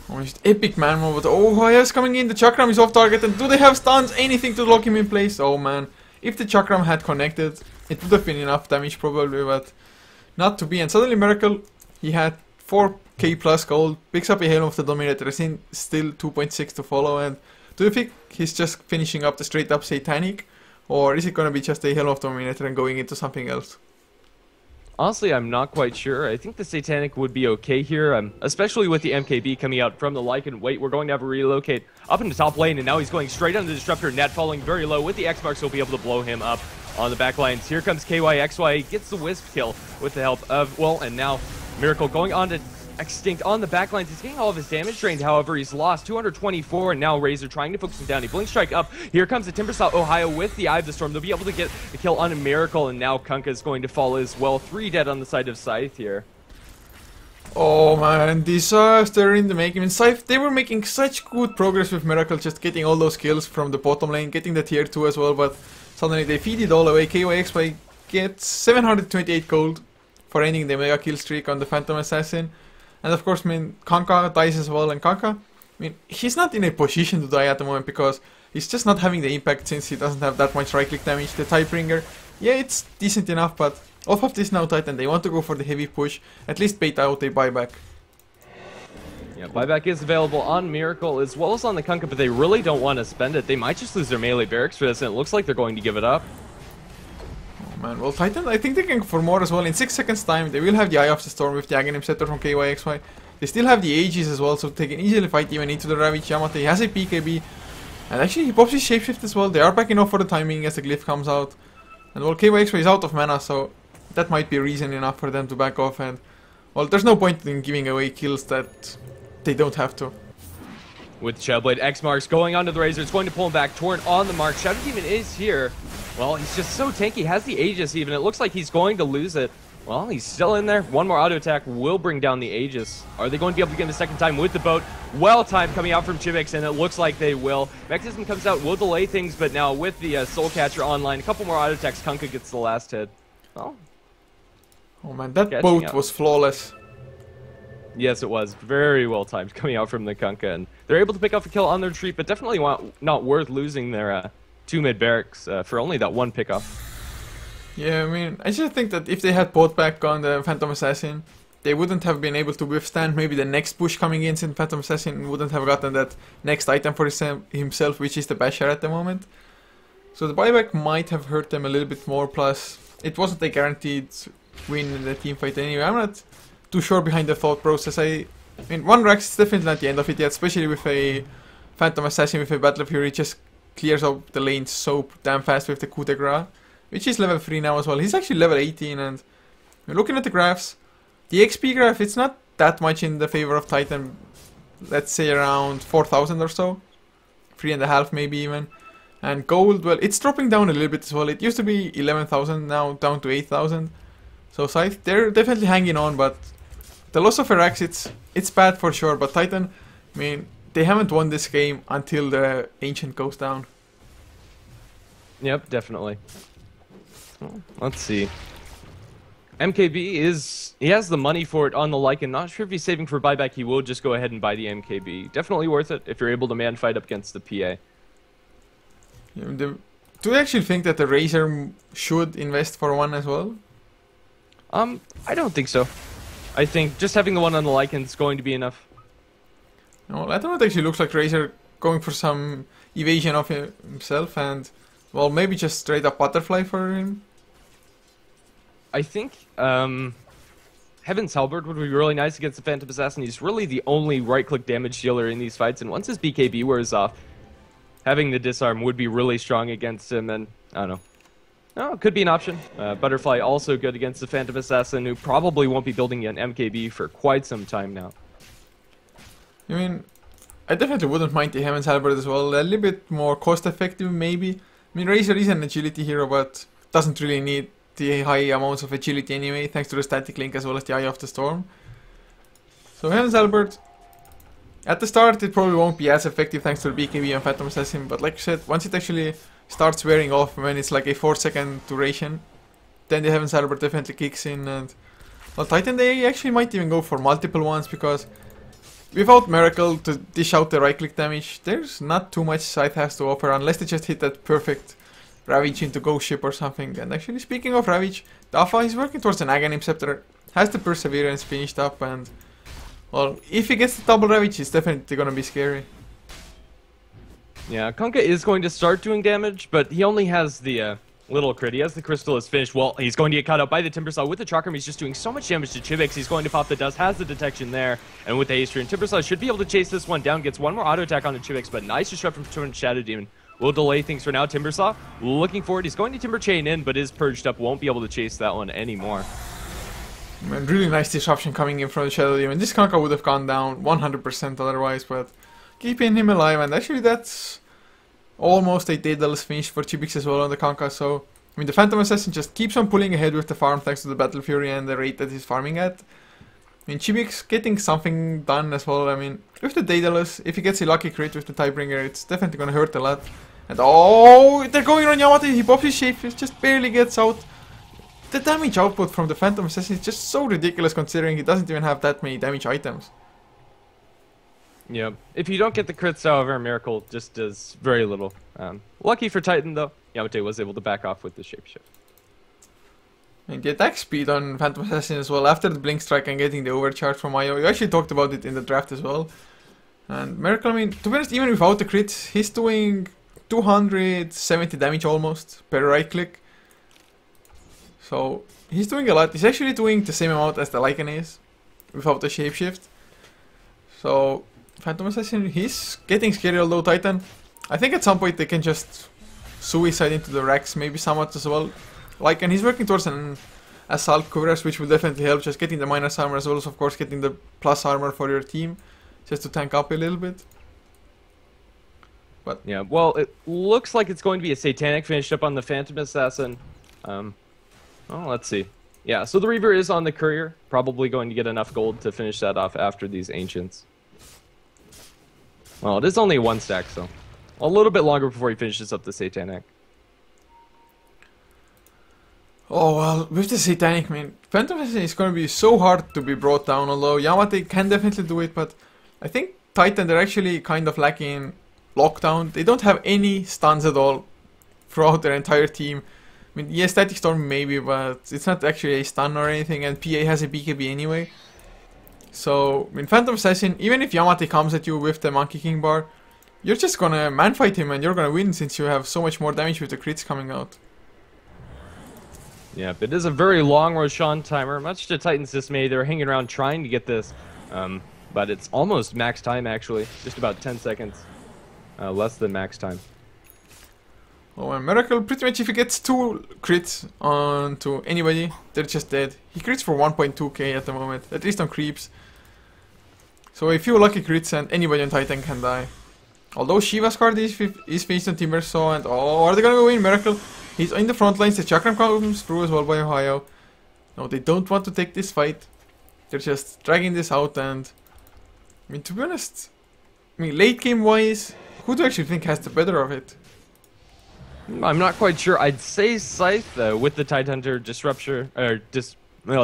Oh, just epic man mode. Oh, Haya's coming in, the Chakram is off target, and do they have stuns? Anything to lock him in place? Oh man, if the Chakram had connected, it would have been enough damage probably, but not to be. And suddenly Miracle, he had 4k plus gold, picks up a Helm of the Dominator, is in still 2.6 to follow. And do you think he's just finishing up the straight up Satanic? Or is it going to be just a Helm of Dominator and going into something else? Honestly, I'm not quite sure. I think the Satanic would be okay here, especially with the MKB coming out from the Lycan. Wait, we're going to have a relocate up in the top lane, and now he's going straight on the Disruptor. Net falling very low with the X-Marks, so he'll be able to blow him up on the back lines. Here comes KYXY, gets the Wisp kill with the help of, well, and now Miracle going on to Extinct on the backlines. He's getting all of his damage drained, however, he's lost 224, and now Razor trying to focus him down. He blink strike up. Here comes the Timbersaw Ohio with the Eye of the Storm. They'll be able to get a kill on a Miracle, and now Kunkka is going to fall as well. 3 dead on the side of Scythe here. Oh man, disaster in the making. In Scythe, they were making such good progress with Miracle, just getting all those kills from the bottom lane, getting the tier 2 as well, but suddenly they feed it all away. KYXY gets 728 gold for ending the mega kill streak on the Phantom Assassin. And of course, I mean, Kunkka dies as well, and Kunkka, I mean, he's not in a position to die at the moment because he's just not having the impact since he doesn't have that much right-click damage. The Tiebreaker, yeah, it's decent enough, but off of this now Titan, they want to go for the heavy push, at least bait out a buyback. Yeah, buyback is available on Miracle as well as on the Kunkka, but they really don't want to spend it. They might just lose their melee barracks for this, and it looks like they're going to give it up. Man, well, Titan, I think they can go for more as well. In 6 seconds time, they will have the Eye of the Storm with the Aghanim Scepter from KYXY. They still have the Aegis as well, so they can easily fight even into the Ravage. Yamate has a PKB, and actually he pops his Shapeshift as well. They are backing off for the timing as the Glyph comes out. And well, KYXY is out of mana, so that might be reason enough for them to back off. And well, there's no point in giving away kills that they don't have to. With Shadowblade X marks going onto the Razor, it's going to pull him back. Torn on the mark. Shadow Demon is here. Well, he's just so tanky. Has the Aegis even. It looks like he's going to lose it. Well, he's still in there. One more auto attack will bring down the Aegis. Are they going to be able to get him a second time with the boat? Well timed coming out from Chivix, and it looks like they will. Mechanism comes out, will delay things, but now with the Soul Catcher online, a couple more auto attacks, Kunkka gets the last hit. Well, oh man, that boat was flawless. Yes, it was. Very well timed coming out from the Kunkka, and they're able to pick off a kill on their retreat, but definitely not worth losing their 2 mid barracks for only that 1 pickoff. Yeah, I mean, I just think that if they had bought back on the Phantom Assassin, they wouldn't have been able to withstand maybe the next push coming in, since Phantom Assassin wouldn't have gotten that next item for himself, which is the Basher at the moment. So the buyback might have hurt them a little bit more, plus it wasn't a guaranteed win in the team fight anyway. I'm not too sure behind the thought process. I mean, 1 Rax is definitely not the end of it yet, especially with a Phantom Assassin with a Battle Fury. It just clears out the lanes so damn fast with the coup de grace, which is level 3 now as well. He's actually level 18, and looking at the graphs, the XP graph, it's not that much in the favor of Titan. Let's say around 4,000 or so. 3.5 maybe even. And gold, well, it's dropping down a little bit as well. It used to be 11,000, now down to 8,000. So Scythe, they're definitely hanging on, but the loss of a Rax, it's bad for sure. But Titan, I mean, they haven't won this game until the Ancient goes down. Yep, definitely. Well, let's see. MKB he has the money for it on the Lycan. Not sure if he's saving for buyback. He will just go ahead and buy the MKB. Definitely worth it if you're able to man fight up against the PA. Yeah, do you actually think that the Razor should invest for 1 as well? I don't think so. I think just having the 1 on the Lycan is going to be enough. No, I don't know. It actually looks like Razor going for some evasion of himself, and well, maybe just straight up butterfly for him. I think Heaven's Halberd would be really nice against the Phantom Assassin. He's really the only right-click damage dealer in these fights, and once his BKB wears off, having the disarm would be really strong against him, and I don't know. No, it could be an option. Butterfly also good against the Phantom Assassin, who probably won't be building an MKB for quite some time now. I mean, I definitely wouldn't mind the Heaven's Halberd as well. A little bit more cost-effective, maybe. I mean, Razor is an agility hero, but doesn't really need the high amounts of agility anyway, thanks to the static link as well as the Eye of the Storm. So Heaven's Halberd, at the start it probably won't be as effective thanks to the BKB and Phantom Assassin, but like I said, once it actually starts wearing off, when it's like a 4-second duration, then the Heaven's Halberd definitely kicks in. And well, Titan, they actually might even go for multiple ones, because without Miracle to dish out the right-click damage, there's not too much Scythe has to offer, unless they just hit that perfect Ravage into Ghost Ship or something. And actually, speaking of Ravage, Dafa is working towards an Aghanim Scepter, has the Perseverance finished up, and well, if he gets the double Ravage, it's definitely gonna be scary. Yeah, Kunkka is going to start doing damage, but he only has the little crit. He has the Crystal is finished. Well, he's going to get caught up by the Timbersaw. With the Chakram, he's just doing so much damage to Chivix. He's going to pop the dust, has the detection there, and with the Haste Rune, Timbersaw should be able to chase this one down, gets 1 more auto attack on the Chivix, but nice disrupt from Torn Shadow Demon. Will delay things for now. Timbersaw looking forward. He's going to Timber Chain in, but is purged up. Won't be able to chase that one anymore. Man, really nice disruption coming in from the Shadow Demon. This Kanka would have gone down 100% otherwise, but keeping him alive, and actually that's almost a Daedalus finish for Chibix as well on the Kanka, so I mean the Phantom Assassin just keeps on pulling ahead with the farm thanks to the Battle Fury and the rate that he's farming at. I mean Chibix getting something done as well. I mean with the Daedalus, if he gets a lucky crit with the Tiebreaker, it's definitely gonna hurt a lot. And oh, they're going on Yamate, he pops his shape, just barely gets out. The damage output from the Phantom Assassin is just so ridiculous considering he doesn't even have that many damage items. Yeah, if you don't get the crits, however, Miracle just does very little. Lucky for Titan, though, Yamate was able to back off with the shapeshift. And the attack speed on Phantom Assassin as well, after the Blink Strike and getting the overcharge from IO. You actually talked about it in the draft as well. And Miracle, I mean, to be honest, even without the crits, he's doing 270 damage almost per right click. So, he's doing a lot. He's actually doing the same amount as the Lycan is, without the shapeshift. So, Phantom Assassin, he's getting scary, although Titan, I think at some point they can just suicide into the racks, maybe somewhat as well. Lycan, he's working towards an Assault Courage, which will definitely help, just getting the minus armor as well as, of course, getting the plus armor for your team, just to tank up a little bit. But yeah, well, it looks like it's going to be a Satanic finished up on the Phantom Assassin. Oh, let's see. Yeah, so the Reaver is on the Courier, probably going to get enough gold to finish that off after these Ancients. Well, it is only one stack, so a little bit longer before he finishes up the Satanic. oh well, with the Satanic, man, Phantom Assassin is going to be so hard to be brought down, although Yamate can definitely do it, but I think Titan, they're actually kind of lacking lockdown. They don't have any stuns at all throughout their entire team. I mean, yeah, Static Storm maybe, but it's not actually a stun or anything, and PA has a BKB anyway. So, I mean, Phantom Assassin, even if Yamate comes at you with the Monkey King bar, you're just gonna man-fight him and you're gonna win since you have so much more damage with the crits coming out. Yeah, it is a very long Roshan timer, much to Titan's dismay. They're hanging around trying to get this, but it's almost max time actually, just about 10 seconds less than max time. Oh, and Miracle, pretty much if he gets 2 crits onto anybody, they're just dead. He crits for 1.2k at the moment, at least on creeps. So a few lucky crits and anybody on Titan can die. Although Shiva's card is finished on Timbersaw, and oh, are they gonna go in? Miracle, he's in the front lines, the Chakram comes through as well by Ohio. No, they don't want to take this fight. They're just dragging this out, and I mean, to be honest, I mean, late game wise, who do you actually think has the better of it? I'm not quite sure. I'd say Scythe with the Tidehunter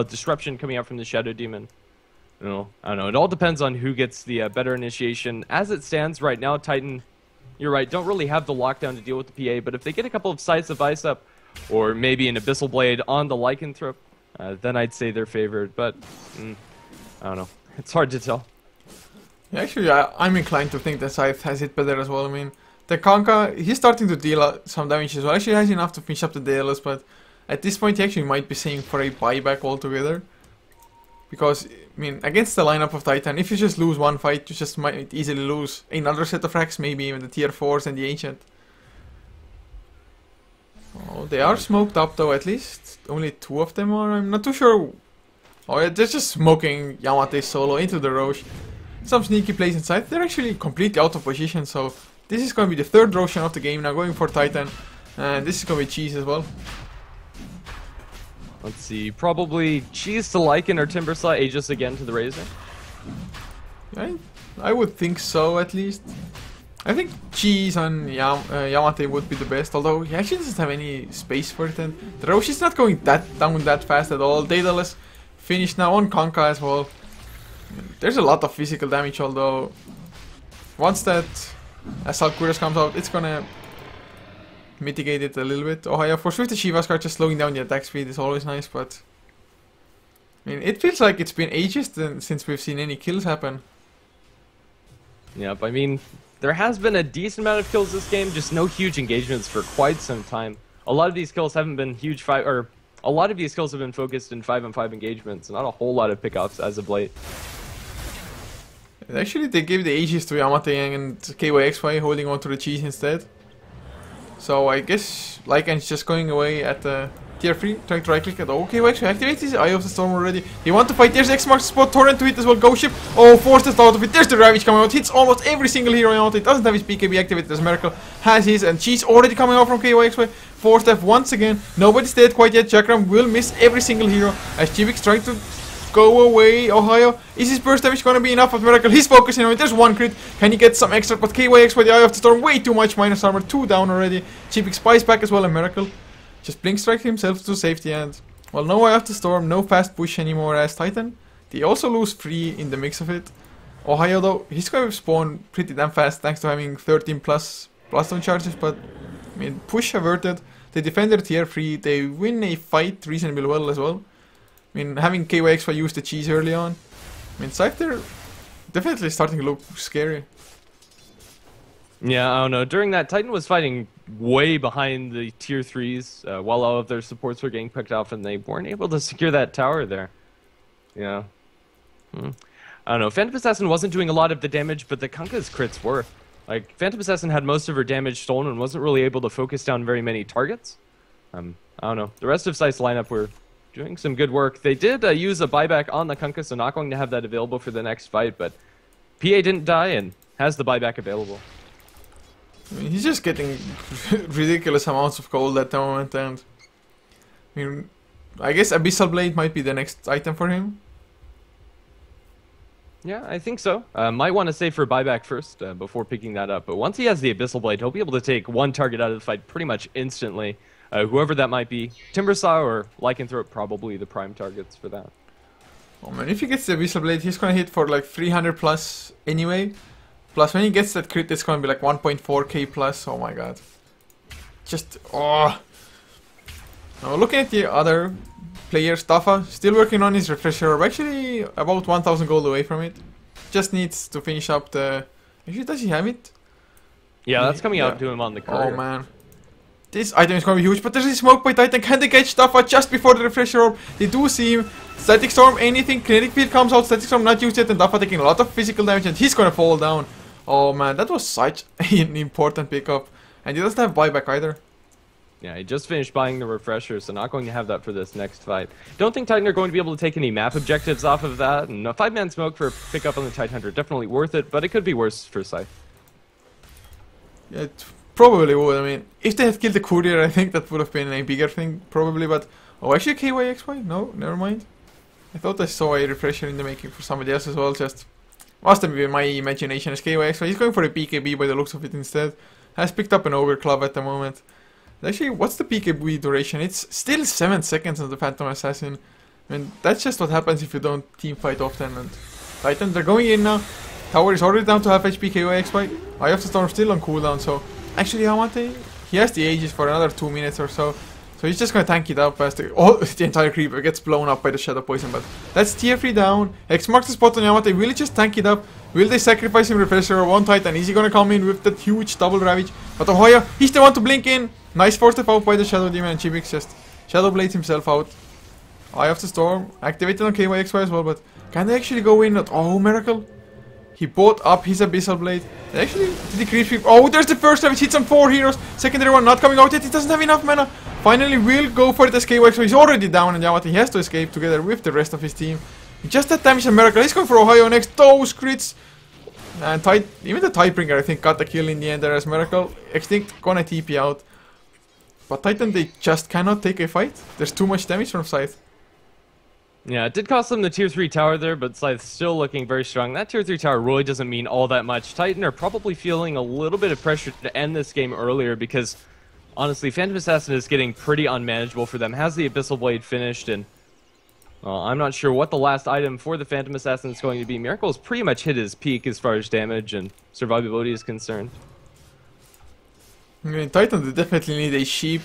disruption coming out from the Shadow Demon. I don't know. It all depends on who gets the better initiation. As it stands right now, Titan, you're right, don't really have the lockdown to deal with the PA, but if they get a couple of Scythes of Ice up, or maybe an Abyssal Blade on the Lycanthrope, then I'd say they're favored, but I don't know. It's hard to tell. Yeah, actually, I'm inclined to think that Scythe has it better as well. I mean, the Kanka, he's starting to deal some damage as well. Actually, he has enough to finish up the Daedalus, but at this point, he actually might be saying for a buyback altogether. Because, I mean, against the lineup of Titan, if you just lose one fight, you just might easily lose another set of racks, maybe even the tier 4s and the Ancient. Oh, they are smoked up though, at least. Only 2 of them are, I'm not too sure. Oh yeah, they're just smoking Yamate solo into the Roche. Some sneaky plays inside. They're actually completely out of position, so this is going to be the 3rd Roshan of the game now, going for Titan. And this is going to be Cheese as well. Let's see, probably Cheese to Lycan or Timbersaw, Aegis again to the Razor. I would think so, at least. I think Cheese on Yamate would be the best, although he actually doesn't have any space for it. And the Roche is not going down that fast at all. Daedalus finished now on Kanka as well. There's a lot of physical damage, although once that Assault Courage comes out, it's gonna mitigate it a little bit. Oh yeah, for sure the Shiva's card just slowing down the attack speed is always nice, but I mean, it feels like it's been ages since we've seen any kills happen. Yep, I mean, there has been a decent amount of kills this game, just no huge engagements for quite some time. A lot of these kills haven't been huge a lot of these kills have been focused in 5-on-5 engagements, not a whole lot of pickups as of late. Actually, they gave the Aegis to Yamate and KYXY, holding on to the Cheese instead. So I guess Lycan's just going away at the Tier 3, trying to right click it. Okay, well, actually activates his Eye of the Storm already. He want to fight. There's X marks the spot. Torrent to hit as well. Ghost Ship. Oh, forced us out of it. There's the Ravage coming out. Hits almost every single hero out. It doesn't have his BKB activated as Miracle has his. And she's already coming out from KYXY. Forced F once again. Nobody's dead quite yet. Chakram will miss every single hero as Chivix trying to go away. Ohio. Is his burst damage gonna be enough of Miracle? He's focusing on it. There's one crit. Can he get some extra? But KYXY, the Eye of the Storm, way too much. Minus armor. 2 down already. Chivix spies back as well. And Miracle just blink strike himself to safety, and well, no Eye of the Storm, no fast push anymore as Titan. They also lose 3 in the mix of it. Ohio though, he's going to spawn pretty damn fast thanks to having 13 plus Blaststone charges, but I mean, push averted. They defend their tier 3, they win a fight reasonably well as well. I mean, having KYXY use the cheese early on. I mean, Scythe, they're definitely starting to look scary. Yeah, I don't know. During that, Titan was fighting way behind the tier 3s while all of their supports were getting picked off, and they weren't able to secure that tower there. Yeah. I don't know. Phantom Assassin wasn't doing a lot of the damage, but the Kunkka's crits were. Like, Phantom Assassin had most of her damage stolen and wasn't really able to focus down very many targets. I don't know. The rest of Scythe's lineup were doing some good work. They did use a buyback on the Kunkka, so not going to have that available for the next fight, but PA didn't die and has the buyback available. I mean, he's just getting ridiculous amounts of gold at the moment, and I mean, I guess Abyssal Blade might be the next item for him. Yeah, I think so. Might want to save for buyback first before picking that up, but once he has the Abyssal Blade, he'll be able to take one target out of the fight pretty much instantly. Whoever that might be, Timbersaw or Lycanthrope, probably the prime targets for that. Oh man, if he gets the Abyssal Blade, he's gonna hit for like 300 plus anyway. Plus, when he gets that crit, it's gonna be like 1.4k plus. Oh my god. Just, oh. Now, looking at the other players, Tafa, still working on his refresher orb. Actually, about 1000 gold away from it. Just needs to finish up the... Actually, does he have it? Yeah, that's coming out to him on the card. Oh man. This item is gonna be huge, but there's a smoke by Titan. Can they catch Tafa just before the refresher orb? They do see him. Static Storm, anything. Kinetic Field comes out. Static Storm not used yet, and Tafa taking a lot of physical damage, and he's gonna fall down. Oh man, that was such an important pickup. And he doesn't have buyback either. Yeah, he just finished buying the refresher, so not going to have that for this next fight. Don't think Titan are going to be able to take any map objectives off of that, and a 5-man smoke for a pickup on the Titan Hunter, definitely worth it, but it could be worse for Scythe. Yeah, it probably would. I mean, if they had killed the courier, I think that would have been a bigger thing, probably, but... Oh, actually KYXY? No, never mind. I thought I saw a refresher in the making for somebody else as well, just... Must have been my imagination as KYXY. He's going for a BKB by the looks of it instead. Has picked up an Ogre Club at the moment. Actually, what's the PKB duration? It's still 7 seconds on the Phantom Assassin. I mean, that's just what happens if you don't team fight often. And Titans are going in now. Tower is already down to half HP KYXY. Eye of the Storm still on cooldown, so... Actually, Amate, he has the Aegis for another 2 minutes or so. So he's just gonna tank it up as the entire creeper gets blown up by the Shadow Poison. But that's tier 3 down. X marks the spot on Yamate. Will he just tank it up? Will they sacrifice him refresher or one Titan? Is he gonna come in with that huge double ravage? But Ohoya, he's the one to blink in. Nice force step out by the Shadow Demon, and Chivix just Shadow Blades himself out. Eye of the Storm activated on KYXY as well, but can they actually go in? Oh, miracle. He bought up his Abyssal Blade. And actually, did he creep sweep? Oh, there's the first ravage. Hits on 4 heroes. Secondary one not coming out yet. He doesn't have enough mana. Finally will go for it as KYXY. He's already down, and Yamate, he has to escape together with the rest of his team. Just that damage and miracle. He's going for Ohio next. Those crits. And even the Tiebreaker, I think, got the kill in the end there as Miracle. Extinct gonna TP out. But Titan, they just cannot take a fight. There's too much damage from Scythe. Yeah, it did cost them the tier 3 tower there, but Scythe's still looking very strong. That tier 3 tower really doesn't mean all that much. Titan are probably feeling a little bit of pressure to end this game earlier because, honestly, Phantom Assassin is getting pretty unmanageable for them. Has the Abyssal Blade finished, and I'm not sure what the last item for the Phantom Assassin is going to be. Miracle's pretty much hit his peak as far as damage and survivability is concerned. I mean, Titan, they definitely need a sheep.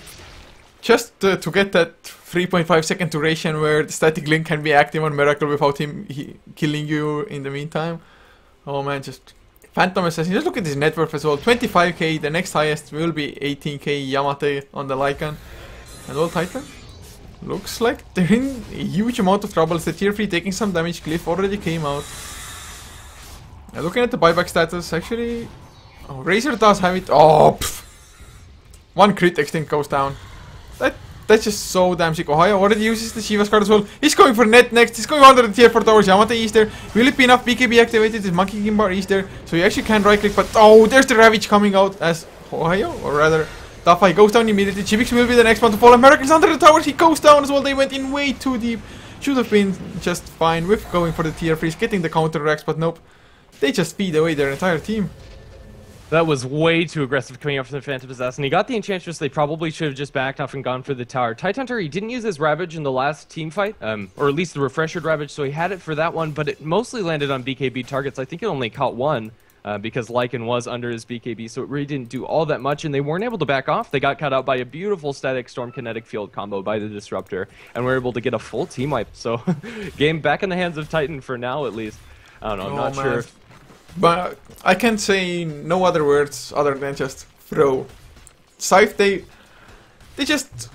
Just to get that 3.5 second duration where the static link can be active on Miracle without him killing you in the meantime. Oh man, just Phantom Assassin. Just look at his net worth as well. 25k, the next highest will be 18k Yamate on the Lycan. And well, Titan, looks like they're in a huge amount of trouble. The tier 3 taking some damage. Glyph already came out. Now looking at the buyback status, actually... Oh, Razor does have it. Oh, pff. One crit extinct goes down. That That's just so damn sick. Ohio already uses the Shiva's card as well. He's going for net next. He's going under the tier 4 towers. Yamate is there. Will it be enough? BKB activated. His Monkey Gimbar is there. So he actually can right click. But oh, there's the Ravage coming out as Ohio. Or rather, Dafai goes down immediately. Chibix will be the next one to fall. Miracle's under the towers. He goes down as well. They went in way too deep. Should have been just fine with going for the tier 3s, getting the counter racks. But nope. They just feed away their entire team. That was way too aggressive coming out from the Phantom Assassin. He got the Enchantress. They probably should have just backed off and gone for the tower. Tidehunter, he didn't use his Ravage in the last team fight, or at least the refreshed Ravage, so he had it for that one, but it mostly landed on BKB targets. I think it only caught one, because Lycan was under his BKB, so it really didn't do all that much, and they weren't able to back off. They got cut out by a beautiful Static Storm Kinetic Field combo by the Disruptor, and were able to get a full team wipe. So, game back in the hands of Titan for now, at least. I don't know, I'm not sure if... But I can't say no other words other than just throw. Scythe, they just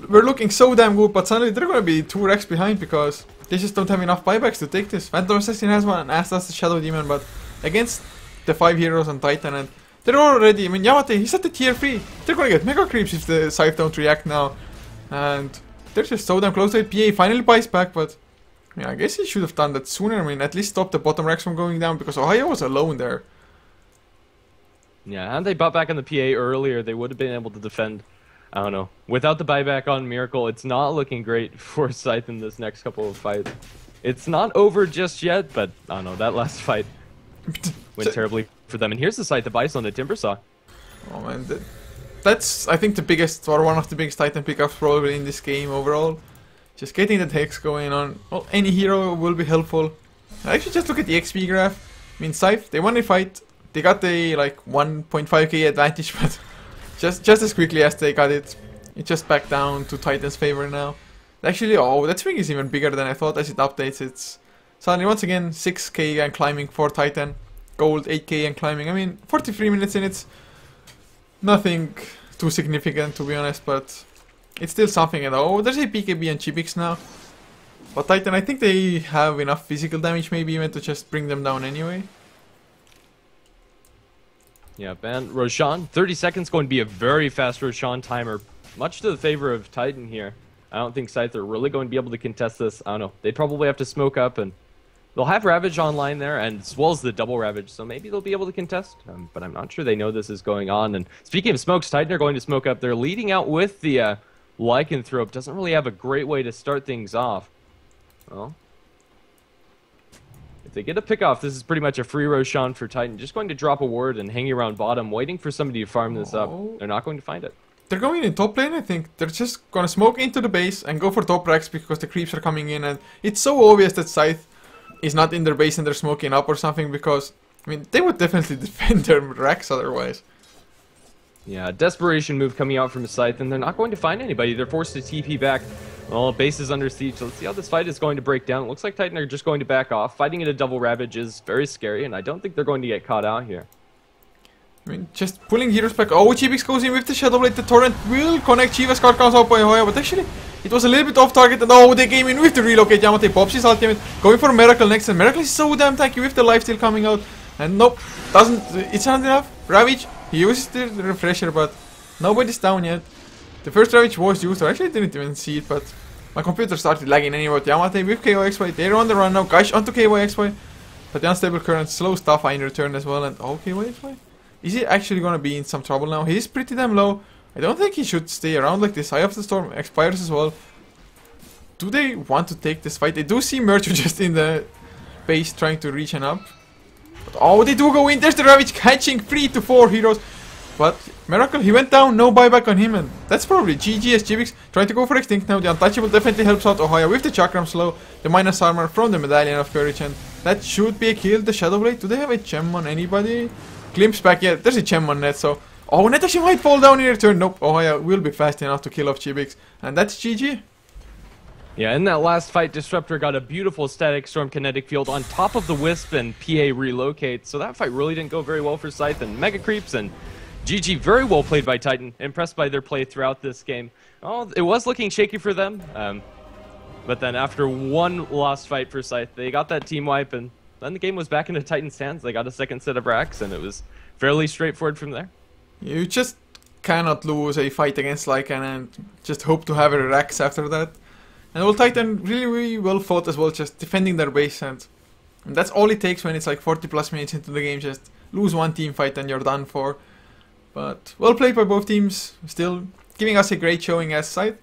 were looking so damn good, but suddenly they're gonna be 2 racks behind because they just don't have enough buybacks to take this. Phantom Assassin has one, as does the Shadow Demon, but against the 5 heroes on Titan, and they're already, I mean, Yamate, he's at the tier 3. They're gonna get mega creeps if the Scythe don't react now. And they're just so damn close to it. PA finally buys back, but yeah, I guess he should have done that sooner. I mean, at least stop the bottom racks from going down because Ohio was alone there. Yeah, had they bought back on the PA earlier, they would have been able to defend. I don't know. Without the buyback on Miracle, it's not looking great for Scythe in this next couple of fights. It's not over just yet, but I don't know. That last fight went terribly for them. And here's the Scythe of Ice on the Timbersaw. Oh man, that's I think the biggest, or one of the biggest Titan pickups probably in this game overall. Just getting that Hex going on. Well, any hero will be helpful. Actually, just look at the XP graph. I mean, Scythe, they won a fight. They got the like 1.5k advantage, but just as quickly as they got it, it just back down to Titan's favor now. Actually, oh, that swing is even bigger than I thought. As it updates, it's suddenly once again 6k and climbing for Titan. Gold 8k and climbing. I mean, 43 minutes in, it's nothing too significant to be honest, but it's still something. And oh, there's a BKB and Chibix now. But Titan, I think they have enough physical damage maybe even to just bring them down anyway. Yeah, and Roshan, 30 seconds going to be a very fast Roshan timer. Much to the favor of Titan here. I don't think Scythe are really going to be able to contest this. I don't know. They probably have to smoke up, and they'll have Ravage online there, and as well as the double Ravage, so maybe they'll be able to contest. But I'm not sure they know this is going on. And speaking of smokes, Titan are going to smoke up. They're leading out with the Lycanthrope. Doesn't really have a great way to start things off. Well, if they get a pick off, this is pretty much a free Roshan for Titan. Just going to drop a ward and hang around bottom, waiting for somebody to farm this up. They're not going to find it. They're going in top lane, I think. They're just gonna smoke into the base and go for top racks because the creeps are coming in, and it's so obvious that Scythe is not in their base and they're smoking up or something because, I mean, they would definitely defend their racks otherwise. Yeah, desperation move coming out from Scythe, and they're not going to find anybody. They're forced to TP back. Well, base is under siege, so let's see how this fight is going to break down. It looks like Titan are just going to back off. Fighting in a double Ravage is very scary, and I don't think they're going to get caught out here. I mean, just pulling heroes back. Oh, Chibix goes in with the Shadow Blade. The Torrent will connect. Shiva's card comes out by Hoya, but actually, it was a little bit off target. And oh, they came in with the relocate. Yamate pops his ultimate. Going for Miracle next, and Miracle is so damn tanky with the lifesteal coming out. And nope, it's not enough. Ravage, he uses the refresher, but nobody's down yet. The first Ravage was used, or actually I didn't even see it, but my computer started lagging anyway. Yamate with KOXY, they're on the run now. Guys onto KOXY, but the unstable current slows stuff in return as well. And oh, KOXY. Is he actually gonna be in some trouble now? He's pretty damn low. I don't think he should stay around like this. Eye of the Storm expires as well. Do they want to take this fight? They do see Merchu just in the base trying to reach and up. But oh, they do go in. There's the Ravage catching 3 to 4 heroes. But Miracle, he went down. No buyback on him. And that's probably GG as Chibix trying to go for Extinct now. The Untouchable definitely helps out Ohio with the Chakram Slow. The minus armor from the Medallion of Courage. And that should be a kill. The Shadow Blade. Do they have a gem on anybody? Glimpse back, yeah, there's a gem on net, so... Oh, net actually might fall down in return. Nope, Ohio will be fast enough to kill off Chibix. And that's GG. Yeah, in that last fight, Disruptor got a beautiful Static Storm Kinetic Field on top of the Wisp and PA relocate. So that fight really didn't go very well for Scythe and Mega Creeps, and GG, very well played by Titan. Impressed by their play throughout this game. Oh, it was looking shaky for them. But then after one lost fight for Scythe, they got that team wipe, and then the game was back into Titan's hands. They got a second set of racks, and it was fairly straightforward from there. You just cannot lose a fight against Lycan and just hope to have a Rex after that. And Old Titan really, really well fought as well, just defending their base, and that's all it takes when it's like 40 plus minutes into the game. Just lose one team fight and you're done for. But well played by both teams, still giving us a great showing as Scythe.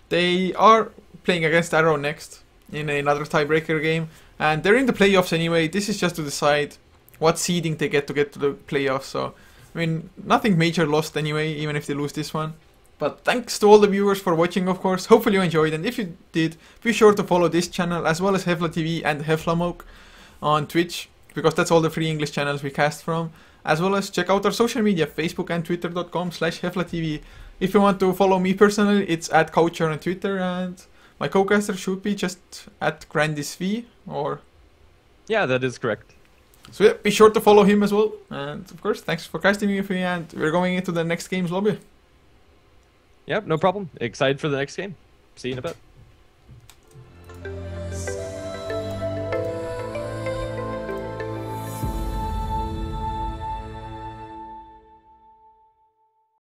They are playing against Arrow next in another tiebreaker game, and they're in the playoffs anyway. This is just to decide what seeding they get to the playoffs, so I mean, nothing major lost anyway, even if they lose this one. But thanks to all the viewers for watching, of course. Hopefully you enjoyed, and if you did, be sure to follow this channel as well as Heflatv and Heflatv on Twitch, because that's all the free English channels we cast from. As well as check out our social media, Facebook and Twitter.com/Heflatv. If you want to follow me personally, it's at Coucher on Twitter, and my co-caster should be just at GrandisV, or... Yeah, that is correct. So yeah, be sure to follow him as well. And of course, thanks for casting with me, and we're going into the next game's lobby. Yep, no problem. Excited for the next game. See you in a bit.